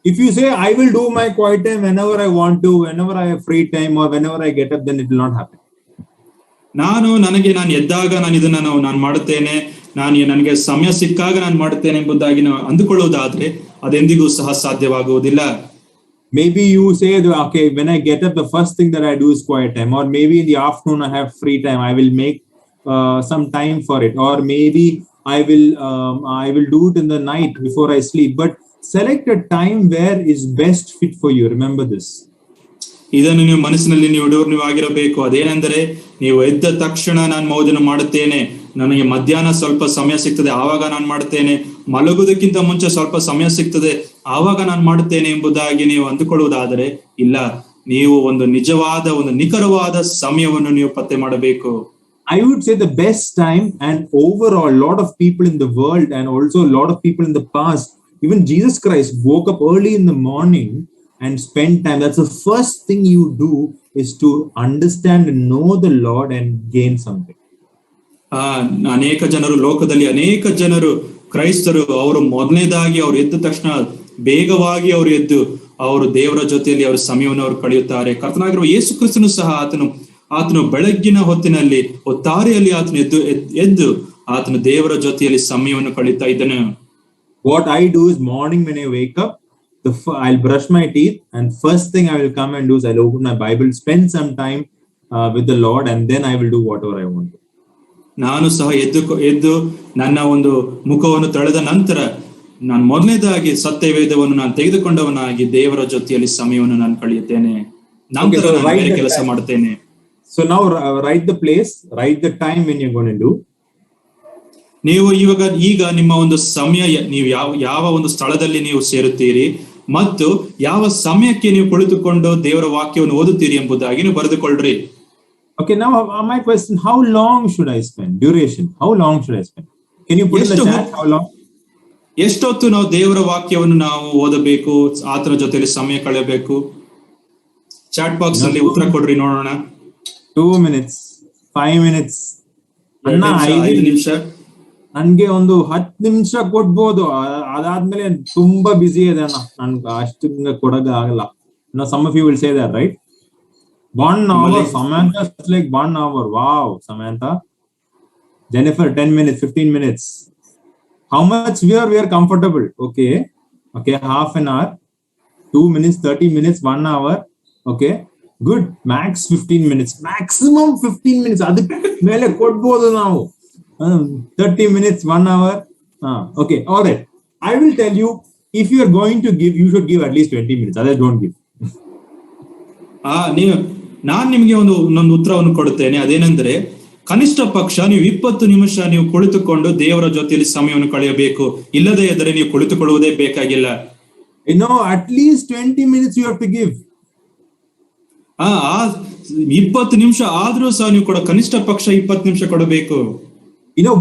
If you say I will do my quiet time whenever I want to, whenever I have free time or whenever I get up, then it will not happen. ನಾನು ಎದ್ದಾಗ ನಾನು ಇದನ್ನ ನಾನು ಮಾಡುತ್ತೇನೆ, ನನಗೆ ಸಮಯ ಸಿಕ್ಕಾಗ ನಾನು ಮಾಡುತ್ತೇನೆ ಎಂಬುದಾಗಿ ನಾವು ಅಂದುಕೊಳ್ಳುವುದಾದ್ರೆ ಅದೆಂದಿಗೂ ಸಹ ಸಾಧ್ಯವಾಗುವುದಿಲ್ಲ. Maybe you say, okay, when I get up, the first thing that I do is quiet time. Or maybe in the afternoon I have free time, I will make some time for it. Or maybe I will do it in the night before I sleep. But select a time where is best fit for you. Remember this. ಇದನ್ನು ನೀವು ಮನಸ್ಸಿನಲ್ಲಿ ನೀವು ಆಗಿರಬೇಕು. ಅದೇನೆಂದರೆ, ನೀವು ಎದ್ದ ತಕ್ಷಣ ನಾನು ಮೋದನ್ನು ಮಾಡುತ್ತೇನೆ, ನನಗೆ ಮಧ್ಯಾಹ್ನ ಸ್ವಲ್ಪ ಸಮಯ ಸಿಗ್ತದೆ ಆವಾಗ ನಾನು ಮಾಡುತ್ತೇನೆ, ಮಲಗುವುದಕ್ಕಿಂತ ಮುಂಚೆ ಸ್ವಲ್ಪ ಸಮಯ ಸಿಗ್ತದೆ ಆವಾಗ ನಾನು ಮಾಡುತ್ತೇನೆ ಎಂಬುದಾಗಿ ನೀವು ಅಂದುಕೊಳ್ಳುವುದಾದರೆ ಇಲ್ಲ, ನೀವು ಒಂದು ನಿಜವಾದ ಒಂದು ನಿಖರವಾದ ಸಮಯವನ್ನು ನೀವು ಪತ್ತೆ ಮಾಡಬೇಕು. I would say the best time, and overall a lot of people in the world and also a lot of people in the past, even Jesus Christ woke up early in the morning and spend time. That's the first thing you do, is to understand and know the Lord and gain something. ಅನೇಕ ಜನರು ಲೋಕದಲ್ಲಿ ಅನೇಕ ಜನರು ಕ್ರೈಸ್ತರು ಅವರು ಮೊದಲನೇದಾಗಿ ಅವ್ರು ಎದ್ದ ತಕ್ಷಣ ಬೇಗವಾಗಿ ಅವರು ಎದ್ದು ಅವರು ದೇವರ ಜೊತೆಯಲ್ಲಿ ಅವರ ಸಮಯವನ್ನು ಅವರು ಕಳೆಯುತ್ತಾರೆ. ಕರ್ತನಾಗಿರುವ ಯೇಸು ಕ್ರಿಸ್ತನು ಸಹ ಆತನು ಬೆಳಗ್ಗಿನ ಹೊತ್ತಿನಲ್ಲಿ ತಾರೆಯಲ್ಲಿ ಆತನು ಎದ್ದು ಆತನು ದೇವರ ಜೊತೆಯಲ್ಲಿ ಸಮಯವನ್ನು ಕಳೆಯುತ್ತಾ ಇದ್ದನು. What I do is morning when I wake up, I'll brush my teeth, and first thing I will come and do is I'll open my Bible, spend some time with the Lord, and then I will do whatever I want to. ನಾನು ಸಹ ಎದ್ದು ನನ್ನ ಒಂದು ಮುಖವನ್ನು ತೊಳೆದ ನಂತರ ನಾನು ಮೊದಲನೇದಾಗಿ ಸತ್ಯವೇದವನ್ನು ನಾನು ತೆಗೆದುಕೊಂಡವನಾಗಿ ದೇವರ ಜೊತೆಯಲ್ಲಿ ಸಮಯವನ್ನು ನಾನು ಕಳೆಯುತ್ತೇನೆ. ನಂತರ ನಾನು ಕೆಲಸ ಮಾಡುತ್ತೇನೆ. So now write the place, write the time when you're going to do. ನೀವು ಈಗ ನಿಮ್ಮ ಒಂದು ಸಮಯ, ನೀವು ಯಾವ ಒಂದು ಸ್ಥಳದಲ್ಲಿ ನೀವು ಸೇರುತ್ತೀರಿ ಮತ್ತು ಯಾವ ಸಮಯಕ್ಕೆ ನೀವು ಕುಳಿತುಕೊಂಡು ದೇವರ ವಾಕ್ಯವನ್ನು ಓದುತ್ತೀರಿ ಎಂಬುದಾಗಿ ನೀವು ಬರೆದುಕೊಳ್ಳ್ರಿ. Okay, now my question, how long should I spend? Duration, how long should I spend? Can you put in the chat how long? ಎಷ್ಟೊತ್ತು ನಾವು ದೇವರ ವಾಕ್ಯವನ್ನು ನಾವು ಓದಬೇಕು, ಆತನ ಜೊತೆಯಲ್ಲಿ ಸಮಯ ಕಳೆಯಬೇಕು? ಚಾಟ್ ಬಾಕ್ಸ್ ಅಲ್ಲಿ ಉತ್ತರ ಕೊಡ್ರಿ ನೋಡೋಣ. 2 minutes, 5 minutes, 5 ನಿಮಿಷ. ನನ್ಗೆ ಒಂದು 10 ನಿಮಿಷ ಕೊಡ್ಬೋದು, ಅದಾದ್ಮೇಲೆ ತುಂಬಾ ಬಿಸಿ ಇದೆ ಅಣ್ಣ, ನನ್ಗೆ ಅಷ್ಟು ಕೊಡೋಕೆ ಆಗಲ್ಲ. Some of you will say that, right? 1 hour, Samantha, it's like 1 hour. Wow, Samantha. Jennifer, 10 minutes, 15 minutes. How much we are comfortable? Okay, half an hour, 2 minutes, 30 minutes, 1 hour. Okay, good. Max 15 minutes, maximum 15 minutes. ಅದಕ್ಕೆ ಮೇಲೆ ಕೊಡ್ಬೋದು ನಾವು. 30 minutes, 1 hour. Okay, all right. I will tell you, if you are going to give, you should give at least 20 minutes. Otherwise, don't give. ನಾನು ನಿಮಗೆ ಒಂದೊಂದು ಉತ್ತರವನ್ನು ಕೊಡುತ್ತೇನೆ. ಅದೇನೆಂದ್ರೆ, ಕನಿಷ್ಠ ಪಕ್ಷ ನೀವು 20 ನಿಮಿಷ ನೀವು ಕುಳಿತುಕೊಂಡು ದೇವರ ಜೊತೆಯಲ್ಲಿ ಸಮಯವನ್ನು ಕಳೆಯಬೇಕು. ಇಲ್ಲದೇ ಇದ್ದರೆ ನೀವು ಕುಳಿತುಕೊಳ್ಳುವುದೇ ಬೇಕಾಗಿಲ್ಲ. At least 20 minutes you have to give. 20 ನಿಮಿಷ ಆದ್ರೂ ಸಹ ನೀವು ಕನಿಷ್ಠ ಪಕ್ಷ 20 ನಿಮಿಷ ಕೊಡಬೇಕು.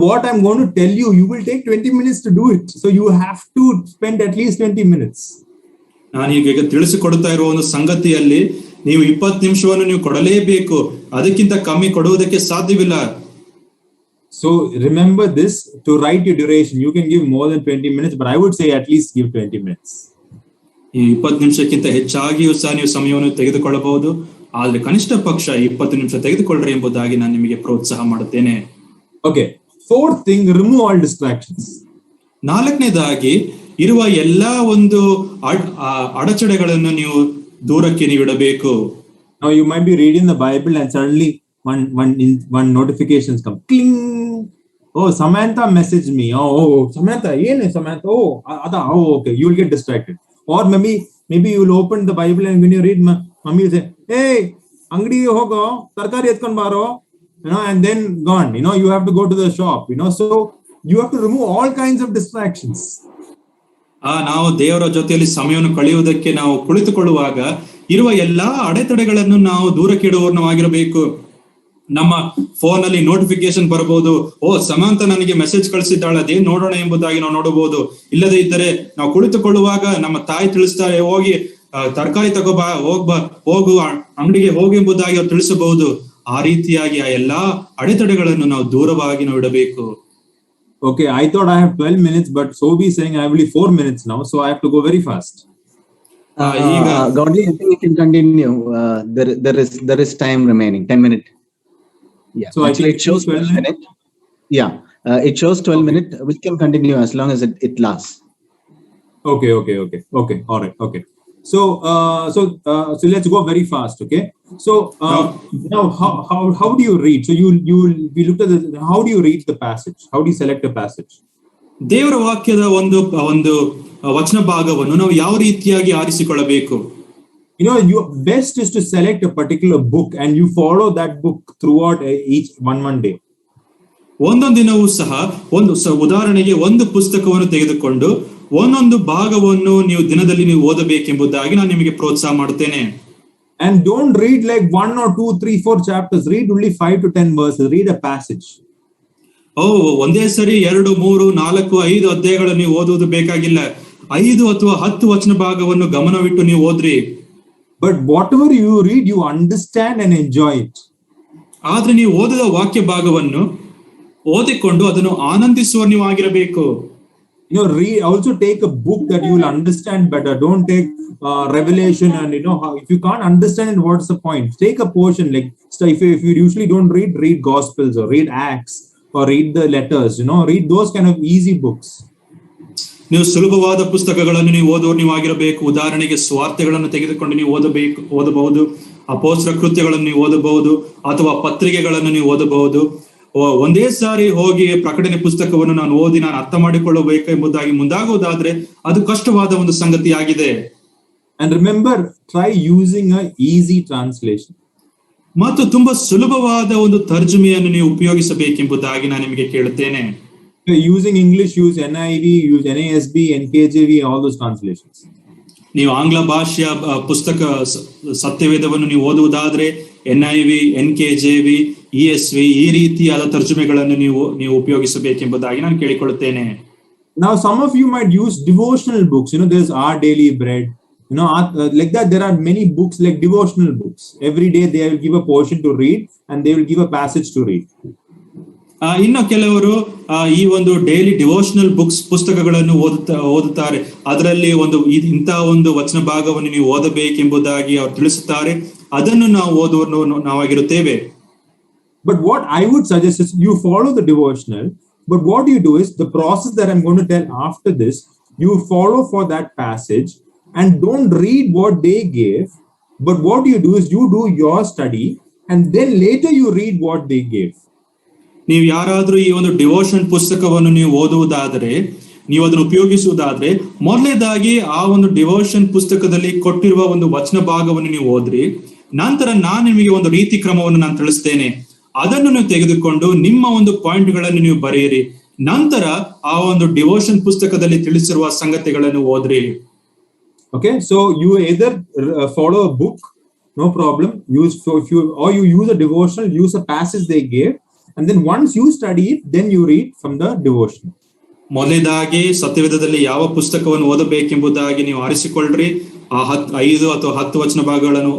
What I'm going to tell you, you will take 20 minutes to do it. So you have to spend at least 20 minutes. ನಾನು ಈಗ ತಿಳಿಸಿಕೊಡ್ತಾ ಇರುವ ಒಂದು ಸಂಗತಿಯಲ್ಲಿ ನೀವು 20 ನಿಮಿಷವನ್ನು ನೀವು ಕೊಡಲೇಬೇಕು. ಅದಕ್ಕಿಂತ ಕಮ್ಮಿ ಕೊಡುವುದಕ್ಕೆ ಸಾಧ್ಯವಿಲ್ಲ. So remember this, to write your duration. You can give more than 20 minutes, but I would say at least give 20 minutes. ಈ 20 ನಿಮಿಷಕ್ಕಿಂತ ಹೆಚ್ಚಾಗಿಯೂ ಸಹ ನೀವು ಸಮಯವನ್ನು ತೆಗೆದುಕೊಳ್ಳಬಹುದು. ಆದ್ರೆ ಕನಿಷ್ಠ ಪಕ್ಷ 20 ನಿಮಿಷ ತೆಗೆದುಕೊಳ್ಳ್ರಿ ಎಂಬುದಾಗಿ ನಾನು ನಿಮಗೆ ಪ್ರೋತ್ಸಾಹ ಮಾಡುತ್ತೇನೆ. Okay, fourth thing, remove all distractions. 4ನೇದಾಗಿ ಇರುವ ಎಲ್ಲಾ ಒಂದು ಅಡಚಣೆಗಳನ್ನು ನೀವು ದೂರಕ್ಕೆ ನೀವು ಇಡಬೇಕು. Now you might be reading the Bible and suddenly one notifications come. Cling. Oh, Samantha messaged me. Oh, Samantha, Samantha. Okay. You will get distracted. Or maybe you will open the Bible and when you read, mommy will say, "Hey, angadige hogo, tarkari etkond baro," and then gone. You have to go to the shop. So you have to remove all kinds of distractions. ನಾವು ದೇವರ ಜೊತೆಯಲ್ಲಿ ಸಮಯವನ್ನು ಕಳೆಯುವುದಕ್ಕೆ ನಾವು ಕುಳಿತುಕೊಳ್ಳುವಾಗ ಇರುವ ಎಲ್ಲಾ ಅಡೆತಡೆಗಳನ್ನು ನಾವು ದೂರಕ್ಕಿಡುವವನಾಗಿರಬೇಕು. ನಮ್ಮ ಫೋನ್ ಅಲ್ಲಿ ನೋಟಿಫಿಕೇಶನ್ ಬರಬಹುದು. ಸಮಾಂತ ನನಗೆ ಮೆಸೇಜ್ ಕಳಿಸಿದ್ದಾಳೆ, ಅದೇನ್ ನೋಡೋಣ ಎಂಬುದಾಗಿ ನಾವು ನೋಡಬಹುದು. ಇಲ್ಲದೇ ಇದ್ದರೆ ನಾವು ಕುಳಿತುಕೊಳ್ಳುವಾಗ ನಮ್ಮ ತಾಯಿ ತಿಳಿಸ್ತಾರೆ, ಹೋಗಿ ತರಕಾರಿ ತಗೋಬಾ, ಹೋಗು ಅಂಗಡಿಗೆ ಹೋಗಿ ಎಂಬುದಾಗಿ ಅವ್ರು ತಿಳಿಸಬಹುದು. ಆ ರೀತಿಯಾಗಿ ಆ ಎಲ್ಲಾ ಅಡೆತಡೆಗಳನ್ನು ನಾವು ದೂರವಾಗಿ ನಾವು ಇಡಬೇಕು. Okay, I thought I have 12 minutes, but Sobi is saying I have only 4 minutes now, so I have to go very fast. Godly, I think we can continue. There is time remaining, 10 minutes. Yeah, so actually it shows 12 minutes. Yeah, it shows 12 minutes. We can continue as long as it lasts. Okay. All right. Okay. So let's go very fast. Okay. So now how do you read? So we looked at how do you read the passage? How do you select a passage? ದೇವರ ವಾಕ್ಯದ ಒಂದು ವಚನ ಭಾಗವನ್ನು ನಾವು ಯಾವ ರೀತಿಯಾಗಿ ಆರಿಸಿಕೊಳ್ಳಬೇಕು? Your best is to select a particular book and you follow that book throughout each one day. ಒಂದೊಂದು ದಿನವೂ ಸಹ ಉದಾಹರಣೆಗೆ ಒಂದು ಪುಸ್ತಕವನ್ನು ತೆಗೆದುಕೊಂಡು ಒಂದೊಂದು ಭಾಗವನ್ನು ನೀವು ದಿನದಲ್ಲಿ ನೀವು ಓದಬೇಕೆಂಬುದಾಗಿ ನಾನು ನಿಮಗೆ ಪ್ರೋತ್ಸಾಹ ಮಾಡುತ್ತೇನೆ. And don't read like 1 or 2, 3, 4 chapters. Read only 5 to 10 verses. Read a passage. ಒಂದೇ ಸರಿ 2, 3, 4, 5 ಅಧ್ಯಾಯಗಳನ್ನು ನೀವು ಓದುವುದು ಬೇಕಾಗಿಲ್ಲ. 5 ಅಥವಾ 10 ವಚನ ಭಾಗವನ್ನು ಗಮನವಿಟ್ಟು ನೀವು ಓದ್ರಿ. But whatever you read, you understand and enjoy it. ಆದ್ರೆ ನೀವು ಓದಿದ ವಾಕ್ಯ ಭಾಗವನ್ನು ಓದಿಕೊಂಡು ಅದನ್ನು ಆನಂದಿಸುವ ನೀವು ಆಗಿರಬೇಕು. read, also take a book that you will understand better. Don't take Revelation, and if you can't understand it, what's the point? Take a portion, like, so if you usually don't read Gospels or read Acts or read the letters, read those kind of easy books. ನೀವು ಸುಲಭವಾದ ಪುಸ್ತಕಗಳನ್ನು ನೀವು ಓದುವ ನೀವಾಗಿರಬೇಕು. ಉದಾಹರಣೆಗೆ ಸ್ವಾರ್ಥಗಳನ್ನು ತೆಗೆದುಕೊಂಡು ನೀವು ಓದಬಹುದು, ಅಪೊಸ್ತಲರ ಕೃತ್ಯಗಳನ್ನು ನೀವು ಓದಬಹುದು, ಅಥವಾ ಪತ್ರಿಕೆಗಳನ್ನು ನೀವು ಓದಬಹುದು. ಒಂದೇ ಸಾರಿ ಹೋಗಿ ಪ್ರಕಟಣೆ ಪುಸ್ತಕವನ್ನು ನಾನು ಓದಿ ನಾನು ಅರ್ಥ ಮಾಡಿಕೊಳ್ಳಬೇಕು ಎಂಬುದಾಗಿ ಮುಂದಾಗುವುದಾದ್ರೆ ಅದು ಕಷ್ಟವಾದ ಒಂದು ಸಂಗತಿಯಾಗಿದೆ. And remember, try using a easy translation. ಮತ್ತು ತುಂಬಾ ಸುಲಭವಾದ ಒಂದು ತರ್ಜುಮೆಯನ್ನು ನೀವು ಉಪಯೋಗಿಸಬೇಕೆಂಬುದಾಗಿ ನಾನು ನಿಮಗೆ ಕೇಳುತ್ತೇನೆ. Using English, use NIV, use NASB, NKJV, all those translations. ನೀವು ಆಂಗ್ಲ ಭಾಷೆಯ ಪುಸ್ತಕ ಸತ್ಯವೇದವನ್ನು ನೀವು ಓದುವುದಾದ್ರೆ NIV, NKJV, ESV ಈ ರೀತಿಯಾದ ತರ್ಜುಮೆಗಳನ್ನು ನೀವು ಉಪಯೋಗಿಸಬೇಕೆಂಬುದಾಗಿ ನಾನು ಕೇಳಿಕೊಳ್ಳುತ್ತೇನೆ. Now some of you might use devotional books. There's Our Daily Bread. Like that, there are many books like devotional books. Every day they will give a portion to read and they will give a passage to read. ಇನ್ನು ಕೆಲವರು ಈ ಒಂದು daily devotional ಪುಸ್ತಕಗಳನ್ನು ಓದುತ್ತಾರೆ. ಅದರಲ್ಲಿ ಇಂತಹ ಒಂದು ವಚನ ಭಾಗವನ್ನು ನೀವು ಓದಬೇಕೆಂಬುದಾಗಿ ಅವರು ತಿಳಿಸುತ್ತಾರೆ. ಅದನ್ನು ನಾವು ಓದುವ ನಾವಾಗಿರುತ್ತೇವೆ. But what I would suggest is you follow the devotional, but what you do is the process that I'm going to tell after this, you follow for that passage and don't read what they gave, but what you do is you do your study and then later you read what they gave. ನೀವು ಯಾರಾದ್ರೂ ಈ ಒಂದು devotion ಪುಸ್ತಕವನ್ನು ನೀವು ಓದುವುದಾದ್ರೆ, ನೀವು ಅದನ್ನು ಉಪಯೋಗಿಸುವುದಾದ್ರೆ, ಮೊದಲನೇದಾಗಿ ಆ ಒಂದು ಡಿವೋಷನ್ ಪುಸ್ತಕದಲ್ಲಿ ಕೊಟ್ಟಿರುವ ಒಂದು ವಚನ ಭಾಗವನ್ನು ನೀವು ಓದ್ರಿ. ನಂತರ ನಾನು ನಿಮಗೆ ಒಂದು ರೀತಿ ಕ್ರಮವನ್ನು ನಾನು ತಿಳಿಸ್ತೇನೆ. ಅದನ್ನು ನೀವು ತೆಗೆದುಕೊಂಡು ನಿಮ್ಮ ಒಂದು ಪಾಯಿಂಟ್ಗಳನ್ನು ನೀವು ಬರೆಯಿರಿ. ನಂತರ ಆ ಒಂದು ಡಿವೋಷನ್ ಪುಸ್ತಕದಲ್ಲಿ ತಿಳಿಸಿರುವ ಸಂಗತಿಗಳನ್ನು ಓದ್ರಿ. Okay, so you either follow a book, no problem. You use a devotional, use a passage they gave, and then once you study it, then you read from the devotional. ಮೊದಲನೇದಾಗಿ ಸತ್ಯವೇದದಲ್ಲಿ ಯಾವ ಪುಸ್ತಕವನ್ನು ಓದಬೇಕೆಂಬುದಾಗಿ ನೀವು ಆರಿಸಿಕೊಳ್ಳ್ರಿ. 5 ಅಥವಾ 10 ವಚನ ಭಾಗಗಳನ್ನು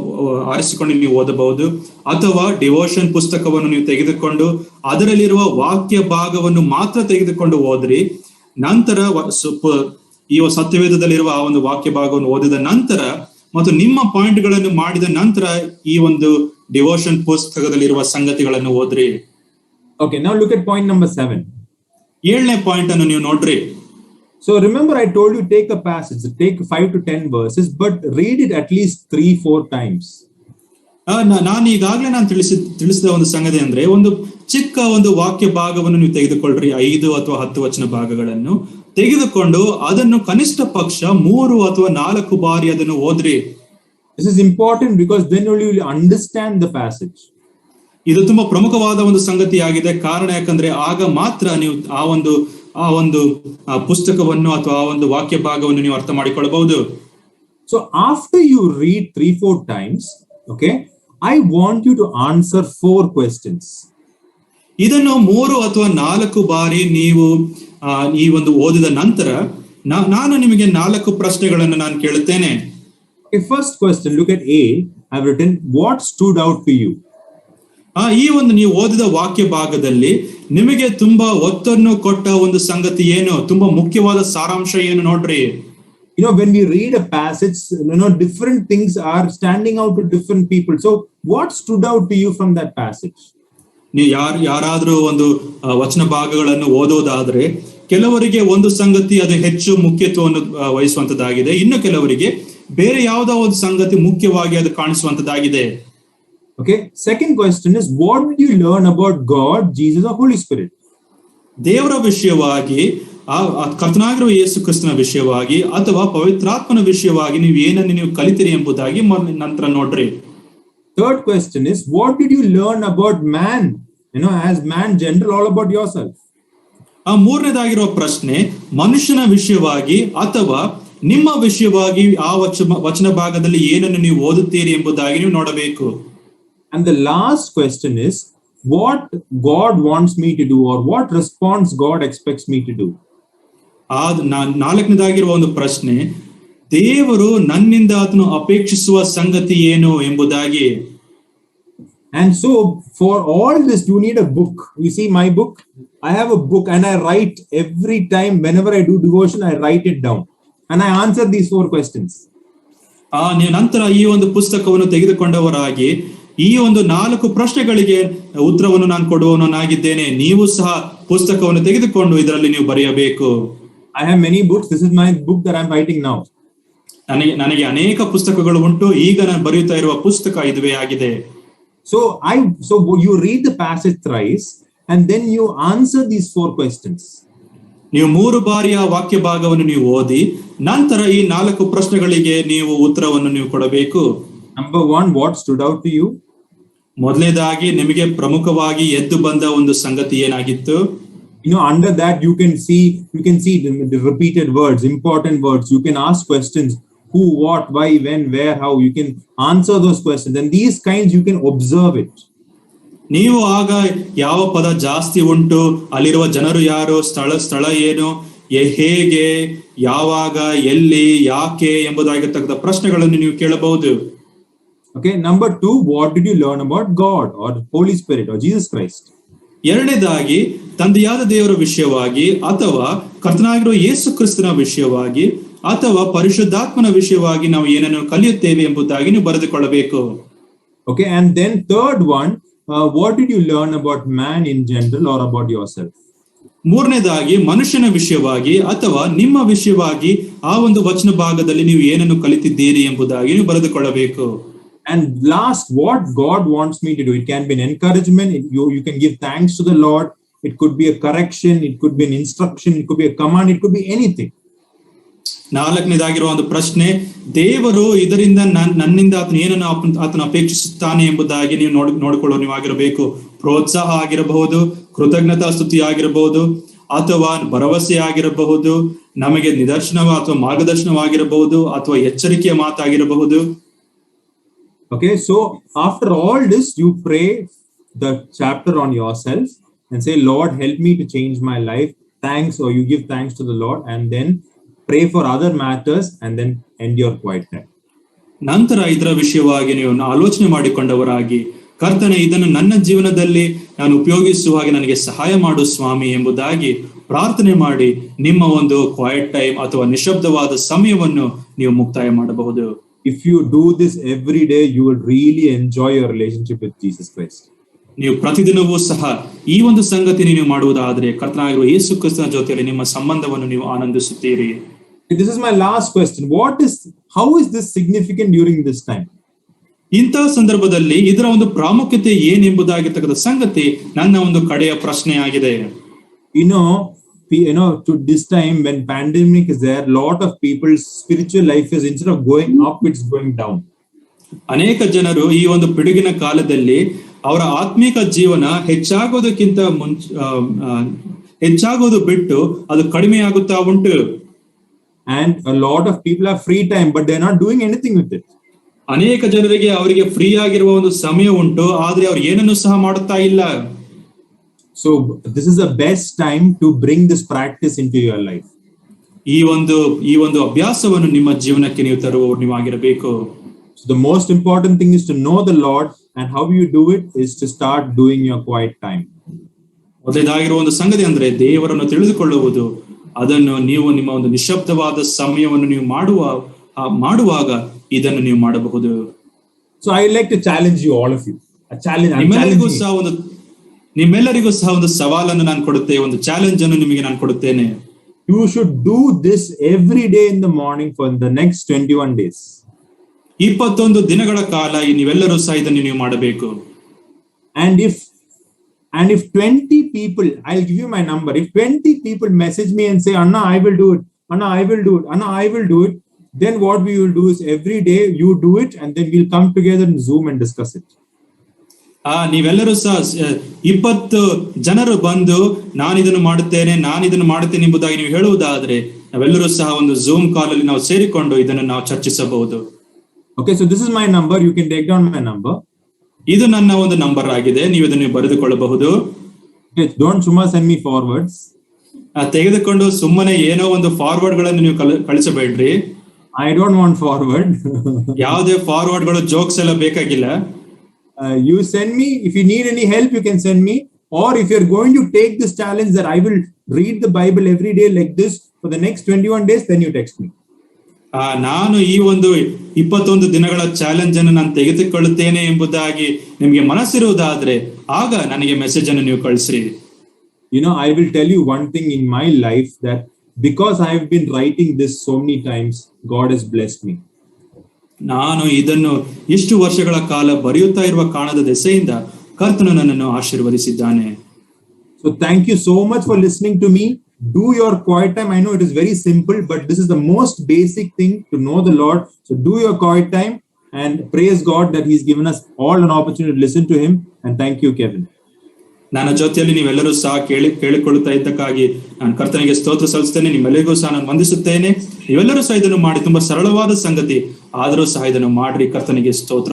ಆರಿಸಿಕೊಂಡು ನೀವು ಓದಬಹುದು. ಅಥವಾ ಡಿವೋಷನ್ ಪುಸ್ತಕವನ್ನು ನೀವು ತೆಗೆದುಕೊಂಡು ಅದರಲ್ಲಿರುವ ವಾಕ್ಯ ಭಾಗವನ್ನು ಮಾತ್ರ ತೆಗೆದುಕೊಂಡು ಓದ್ರಿ. ನಂತರ ಈ ಸತ್ಯವೇದದಲ್ಲಿರುವ ಆ ಒಂದು ವಾಕ್ಯ ಭಾಗವನ್ನು ಓದಿದ ನಂತರ ಮತ್ತು ನಿಮ್ಮ ಪಾಯಿಂಟ್ಗಳನ್ನು ಮಾಡಿದ ನಂತರ ಈ ಒಂದು ಡಿವೋಷನ್ ಪುಸ್ತಕದಲ್ಲಿರುವ ಸಂಗತಿಗಳನ್ನು ಓದ್ರಿ. Okay, now look at point number 7. 7ನೇ point ಅನ್ನು ನೀವು ನೋಡ್ರಿ. So remember, I told you take a passage, take 5 to 10 verses, but read it at least 3-4 times. ನಾನು ಈಗಾಗಲೇ ತಿಳಿಸಿದ ಒಂದು ಸಂಗತಿ ಅಂದ್ರೆ, ಒಂದು ಚಿಕ್ಕ ಒಂದು ವಾಕ್ಯ ಭಾಗವನ್ನು ನೀವು ತೆಗೆದುಕೊಳ್ಳ್ರಿ, 5 ಅಥವಾ 10 ವಚನ ಭಾಗಗಳನ್ನು ತೆಗೆದುಕೊಂಡು ಅದನ್ನು ಕನಿಷ್ಠ ಪಕ್ಷ 3 ಅಥವಾ 4 ಬಾರಿ ಅದನ್ನು ಓದ್ರಿ. This is important because then only you will understand the passage. ಇದು ತುಂಬಾ ಪ್ರಮುಖವಾದ ಒಂದು ಸಂಗತಿಯಾಗಿದೆ. ಕಾರಣ ಯಾಕಂದ್ರೆ ಆಗ ಮಾತ್ರ ನೀವು ಆ ಒಂದು ಪುಸ್ತಕವನ್ನು ಅಥವಾ ಆ ಒಂದು ವಾಕ್ಯ ಭಾಗವನ್ನು ನೀವು ಅರ್ಥ ಮಾಡಿಕೊಳ್ಳಬಹುದು. So after you read 3-4 times, okay, I want you to answer 4 questions. ಇದನ್ನು 3 ಅಥವಾ 4 ಬಾರಿ ನೀವು ಈ ಒಂದು ಓದಿದ ನಂತರ ನಾನು ನಿಮಗೆ 4 ಪ್ರಶ್ನೆಗಳನ್ನು ನಾನು ಕೇಳುತ್ತೇನೆ. Okay, first question, look at A. I've written, what stood out to you? ಈ ಒಂದು ನೀವು ಓದಿದ ವಾಕ್ಯ ಭಾಗದಲ್ಲಿ ನಿಮಗೆ ತುಂಬಾ ಒತ್ತನ್ನು ಕೊಟ್ಟ ಒಂದು ಸಂಗತಿ ಏನು, ತುಂಬಾ ಮುಖ್ಯವಾದ ಸಾರಾಂಶ ಏನು ನೋಡ್ರಿ. When we read a passage, different things are standing out to different people. So what stood out to you from that passage? ನೀವು ಯಾರಾದ್ರೂ ಒಂದು ವಚನ ಭಾಗಗಳನ್ನು ಓದೋದಾದ್ರೆ ಕೆಲವರಿಗೆ ಒಂದು ಸಂಗತಿ ಅದು ಹೆಚ್ಚು ಮುಖ್ಯತ್ವವನ್ನು ವಹಿಸುವಂತದ್ದಾಗಿದೆ, ಇನ್ನು ಕೆಲವರಿಗೆ ಬೇರೆ ಯಾವುದೋ ಒಂದು ಸಂಗತಿ ಮುಖ್ಯವಾಗಿ ಅದು ಕಾಣಿಸುವಂತದ್ದಾಗಿದೆ. Okay, second question is, what did you learn about God, Jesus, or Holy Spirit? ದೇವರ ವಿಷಯವಾಗಿ, ಕರ್ತನಾಗಿರುವ ಯೇಸು ಕ್ರಿಸ್ತನ ವಿಷಯವಾಗಿ ಅಥವಾ ಪವಿತ್ರಾತ್ಮನ ವಿಷಯವಾಗಿ ನೀವು ಏನನ್ನು ನೀವು ಕಲಿತೀರಿ ಎಂಬುದಾಗಿ ನಂತರ ನೋಡ್ರಿ. Third question is, what did you learn about man? As man general, all about yourself. ಮೂರನೇದಾಗಿರುವ ಪ್ರಶ್ನೆ, ಮನುಷ್ಯನ ವಿಷಯವಾಗಿ ಅಥವಾ ನಿಮ್ಮ ವಿಷಯವಾಗಿ ಆ ವಚನ ಭಾಗದಲ್ಲಿ ಏನನ್ನು ನೀವು ಓದುತ್ತೀರಿ ಎಂಬುದಾಗಿ ನೀವು ನೋಡಬೇಕು. And the last question is, what God wants me to do, or what response God expects me to do. ನಾಲ್ಕನೇದಾಗಿರುವ ಒಂದು ಪ್ರಶ್ನೆ, ದೇವರು ನನ್ನಿಂದ ಅದನ್ನು ಅಪೇಕ್ಷಿಸುವ ಸಂಗತಿ ಏನು ಎಂಬುದಾಗಿ. And so for all this you need a book. You see my book, I have a book and I write every time whenever I do devotion, I write it down and I answer these 4 questions. ನೀವು ನಂತರ ಈ ಒಂದು ಪುಸ್ತಕವನ್ನು ತೆಗೆದುಕೊಂಡವರಾಗಿ ಈ ಒಂದು 4 ಪ್ರಶ್ನೆಗಳಿಗೆ ಉತ್ತರವನ್ನು ನಾನು ಕೊಡುವವನಾಗಿದ್ದೇನೆ. ನೀವು ಸಹ ಪುಸ್ತಕವನ್ನು ತೆಗೆದುಕೊಂಡು ಇದರಲ್ಲಿ ನೀವು ಬರೆಯಬೇಕು. I have many books. This is my book that I'm writing now. ನನಗೆ ಅನೇಕ ಪುಸ್ತಕಗಳು ಉಂಟು. ಈಗ ನಾನು ಬರೆಯುತ್ತಾ ಇರುವ ಪುಸ್ತಕ ಇದುವೇ ಆಗಿದೆ. So you read the passage thrice and then you answer these 4 questions. ನೀವು 3 ಬಾರಿಯ ವಾಕ್ಯ ಭಾಗವನ್ನು ನೀವು ಓದಿ ನಂತರ ಈ 4 ಪ್ರಶ್ನೆಗಳಿಗೆ ನೀವು ಉತ್ತರವನ್ನು ನೀವು ಕೊಡಬೇಕು. Number 1, what stood out to you? ಮೊದಲನೇದಾಗಿ ನಿಮಗೆ ಪ್ರಮುಖವಾಗಿ ಎದ್ದು ಬಂದ ಒಂದು ಸಂಗತಿ ಏನಾಗಿತ್ತು? Under that you can see the repeated words, important words. You can ask questions: who, what, why, when, where, how. You can answer those questions, and these kinds you can observe it. ನೀವು ಆಗ ಯಾವ ಪದ ಜಾಸ್ತಿ ಉಂಟು, ಅಲ್ಲಿರುವ ಜನರು ಯಾರು, ಸ್ಥಳ ಏನು, ಹೇಗೆ, ಯಾವಾಗ, ಎಲ್ಲಿ, ಯಾಕೆ ಎಂಬುದಾಗಿರ್ತಕ್ಕಂಥ ಪ್ರಶ್ನೆಗಳನ್ನು ನೀವು ಕೇಳಬಹುದು. Okay, number 2, what did you learn about God or Holy Spirit or Jesus Christ? ಎರಡನೇದಾಗಿ ತಂದೆಯಾದ ದೇವರ ವಿಷಯವಾಗಿ ಅಥವಾ ಕರ್ತನಾಗಿರುವ ಯೇಸು ಕ್ರಿಸ್ತನ ವಿಷಯವಾಗಿ ಅಥವಾ ಪರಿಶುದ್ಧಾತ್ಮನ ವಿಷಯವಾಗಿ ನಾವು ಏನನ್ನು ಕಲಿಯುತ್ತೇವೆ ಎಂಬುದಾಗಿ ನೀವು ಬರೆದುಕೊಳ್ಳಬೇಕು. Okay, and then third one, what did you learn about man in general or about yourself? ಮೂರನೇದಾಗಿ ಮನುಷ್ಯನ ವಿಷಯವಾಗಿ ಅಥವಾ ನಿಮ್ಮ ವಿಷಯವಾಗಿ ಆ ಒಂದು ವಚನ ಭಾಗದಲ್ಲಿ ನೀವು ಏನನ್ನು ಕಲಿತಿದ್ದೀರಿ ಎಂಬುದಾಗಿ ನೀವು ಬರೆದುಕೊಳ್ಳಬೇಕು. And last, what God wants me to do. It can be an encouragement. You can give thanks to the Lord. It could be a correction. It could be an instruction. It could be a command. It could be anything. ನಾಲ್ಕನೇದಾಗಿರುವ ಒಂದು ಪ್ರಶ್ನೆ, ದೇವರು ಇದರಿಂದ ನನ್ನಿಂದ ಆತನ ಏನನ್ನು ಆತನ ಅಪೇಕ್ಷಿಸುತ್ತಾನೆ ಎಂಬುದಾಗಿ ನೀವು ನೋಡಿಕೊಳ್ಳೋ ನೀವಾಗಿರಬೇಕು. ಪ್ರೋತ್ಸಾಹ ಆಗಿರಬಹುದು, ಕೃತಜ್ಞತಾ ಸ್ತುತಿ ಆಗಿರಬಹುದು, ಅಥವಾ ಭರವಸೆ ಆಗಿರಬಹುದು, ನಮಗೆ ನಿದರ್ಶನ ಅಥವಾ ಮಾರ್ಗದರ್ಶನವಾಗಿರಬಹುದು, ಅಥವಾ ಎಚ್ಚರಿಕೆಯ ಮಾತಾಗಿರಬಹುದು. Okay, so after all this, you pray the chapter on yourself and say, Lord, help me to change my life. Thanks, or you give thanks to the Lord, and then pray for other matters, and then end your quiet time. ನಂತರ ಇದರ ವಿಷಯವಾಗಿ ನೀವು ಆಲೋಚನೆ ಮಾಡಿಕೊಂಡವರಾಗಿ, ಕರ್ತನೆ ಇದನ್ನು ನನ್ನ ಜೀವನದಲ್ಲಿ ನಾನು ಉಪಯೋಗಿಸುವ ಹಾಗೆ ನನಗೆ ಸಹಾಯ ಮಾಡು ಸ್ವಾಮಿ ಎಂಬುದಾಗಿ ಪ್ರಾರ್ಥನೆ ಮಾಡಿ ನಿಮ್ಮ ಒಂದು ಕ್ವೈಟ್ ಟೈಮ್ ಅಥವಾ ನಿಶಬ್ದವಾದ ಸಮಯವನ್ನು ನೀವು ಮುಕ್ತಾಯ ಮಾಡಬಹುದು. If you do this every day, you will really enjoy your relationship with Jesus Christ. ನೀವು ಪ್ರತಿದಿನವೂ ಸಹ ಈ ಒಂದು ಸಂಗತಿ ನೀವು ಮಾಡುವುದಾದರೆ ಕರ್ತನಾಗಿರುವ ಯೇಸು ಕ್ರಿಸ್ತನ ಜೊತೆಯಲ್ಲಿ ನಿಮ್ಮ ಸಂಬಂಧವನ್ನು ನೀವು ಆನಂದಿಸುತ್ತೀರಿ. This is my last question. How is this significant during this time? ಇಂತಹ ಸಂದರ್ಭದಲ್ಲಿ ಇದರ ಒಂದು ಪ್ರಾಮುಖ್ಯತೆ ಏನೆಂಬುದಾಗಿರ್ತಕ್ಕಂಥ ಸಂಗತಿ ನನ್ನ ಒಂದು ಕಡೆಯ ಪ್ರಶ್ನೆಯಾಗಿದೆ. To this time when pandemic is there, lot of people's spiritual life is, instead of going up, it's going down. ಅನೇಕ ಜನರು ಈ ಒಂದು ಪಿಡುಗಿನ ಕಾಲದಲ್ಲಿ ಅವರ ಆತ್ಮಿಕ ಜೀವನ ಹೆಚ್ಚಾಗೋದು ಬಿಟ್ಟು ಅದು ಕಡಿಮೆಯಾಗುತ್ತಾ ಉಂಟು. And a lot of people have free time, but they're not doing anything with it. ಅನೇಕ ಜನರಿಗೆ ಅವರಿಗೆ ಫ್ರೀ ಆಗಿರುವ ಒಂದು ಸಮಯ ಉಂಟು, ಆದ್ರೆ ಅವ್ರು ಏನನ್ನು ಸಹ ಮಾಡುತ್ತಾ ಇಲ್ಲ. So this is the best time to bring this practice into your life. ಈ ಒಂದು ಅಭ್ಯಾಸವನ್ನು ನಿಮ್ಮ ಜೀವನಕ್ಕೆ ನೀವು ತರುವವರು ನೀವಾಗಿರಬೇಕು. So the most important thing is to know the Lord, and how you do it is to start doing your quiet time. ಮೊದಲಾಗಿರುವ ಒಂದು ಸಂಗತಿ ಅಂದ್ರೆ ದೇವರನ್ನು ತಿಳಿದುಕೊಳ್ಳುವುದು. ಅದನ್ನು ನೀವು ನಿಮ್ಮ ಒಂದು ನಿಶಬ್ದವಾದ ಸಮಯವನ್ನು ನೀವು ಮಾಡುವಾಗ ಇದನ್ನು ನೀವು ಮಾಡಬಹುದು. So I would like to challenge you, all of you. ನಿಮ್ಮೆಲ್ಲರಿಗೂ ಸಹ ಒಂದು ಸವಾಲನ್ನು ನಾನು ಕೊಡುತ್ತೇನೆ, ಒಂದು ಚಾಲೆಂಜ್ ಅನ್ನು ನಿಮಗೆ ನಾನು ಕೊಡುತ್ತೇನೆ. You should do this every day in the morning for the next 21 days. 21 ದಿನಗಳ ಕಾಲ ನೀವೆಲ್ಲರೂ ಸಹ ಇದನ್ನು ನೀವು ಮಾಡಬೇಕು. And if 20 people, I'll give you my number. If 20 people message me and say, Anna, I will do it. Anna, I will do it. Anna, I will do it. Then what we will do is every day you do it, and then we'll come together in Zoom and discuss it. ನೀವೆಲ್ಲರೂ ಸಹ 20 ಜನರು ಬಂದು ನಾನು ಇದನ್ನು ಮಾಡುತ್ತೇನೆ ಎಂಬುದಾಗಿ ನೀವು ಹೇಳುವುದಾದ್ರೆ ನಾವೆಲ್ಲರೂ ಸಹ ಒಂದು ಝೂಮ್ ಕಾಲ್ ಅಲ್ಲಿ ನಾವು ಸೇರಿಕೊಂಡು ಇದನ್ನು ನಾವು ಚರ್ಚಿಸಬಹುದು. Okay, so this is my number. You can take down my number. ಇದು ನನ್ನ ಒಂದು ನಂಬರ್ ಆಗಿದೆ, ನೀವು ಇದನ್ನು ಬರೆದುಕೊಳ್ಳಬಹುದು. Don't send me forwards. ತೆಗೆದುಕೊಂಡು ಸುಮ್ಮನೆ ಏನೋ ಒಂದು ಫಾರ್ವರ್ಡ್ ಗಳನ್ನು ನೀವು ಕಳಿಸಬೇಡ್ರಿ. I don't want forward. ಯಾವುದೇ ಫಾರ್ವರ್ಡ್ ಗಳು ಜೋಕ್ಸ್ ಎಲ್ಲ ಬೇಕಾಗಿಲ್ಲ. You send me, if you need any help, you can send me. or if you're going to take this challenge that I will read the Bible every day like this for the next 21 days, then you text me. ನಾನು ಈ ಒಂದು 21 ದಿನಗಳ challenge ಅನ್ನು ನಾನು ತೆಗೆದುಕೊಳ್ಳುತ್ತೇನೆ ಎಂಬುದಾಗಿ ನಿಮಗೆ ಮನಸ್ಸಿರುವುದಾದ್ರೆ ಆಗ ನನಗೆ ಮೆಸೇಜ್ ಅನ್ನು ನೀವು ಕಳಿಸ್ರಿ. I will tell you one thing in my life, that because I have been writing this so many times, God has blessed me. ನಾನು ಇದನ್ನು ಇಷ್ಟು ವರ್ಷಗಳ ಕಾಲ ಬರೆಯುತ್ತಾ ಇರುವ ಕಾರಣದ ದೆಸೆಯಿಂದ ಕರ್ತನು ನನ್ನನ್ನು ಆಶೀರ್ವದಿಸಿದ್ದಾನೆ. So thank you so much for listening to me. Do your quiet time. I know it is very simple, but this is the most basic thing to know the Lord. So do your quiet time and praise God that He's given us all an opportunity to listen to Him. And thank you, Kevin. ನನ್ನ ಜೊತೆಯಲ್ಲಿ ನೀವೆಲ್ಲರೂ ಸಹ ಕೇಳಿಕೊಳ್ಳುತ್ತಾ ಇದ್ದಕ್ಕಾಗಿ ನಾನು ಕರ್ತನಿಗೆ ಸ್ತೋತ್ರ ಸಲ್ಲಿಸುತ್ತೇನೆ. ನಿಮ್ಮೆಲ್ಲರಿಗೂ ಸಹ ನಾನು ವಂದಿಸುತ್ತೇನೆ. ನೀವೆಲ್ಲರೂ ಸಹ ಇದನ್ನು ಮಾಡಿ, ತುಂಬಾ ಸರಳವಾದ ಸಂಗತಿ ಆದರೂ ಸಹ ಇದನ್ನು ಮಾಡ್ರಿ. ಕರ್ತನಿಗೆ ಸ್ತೋತ್ರ.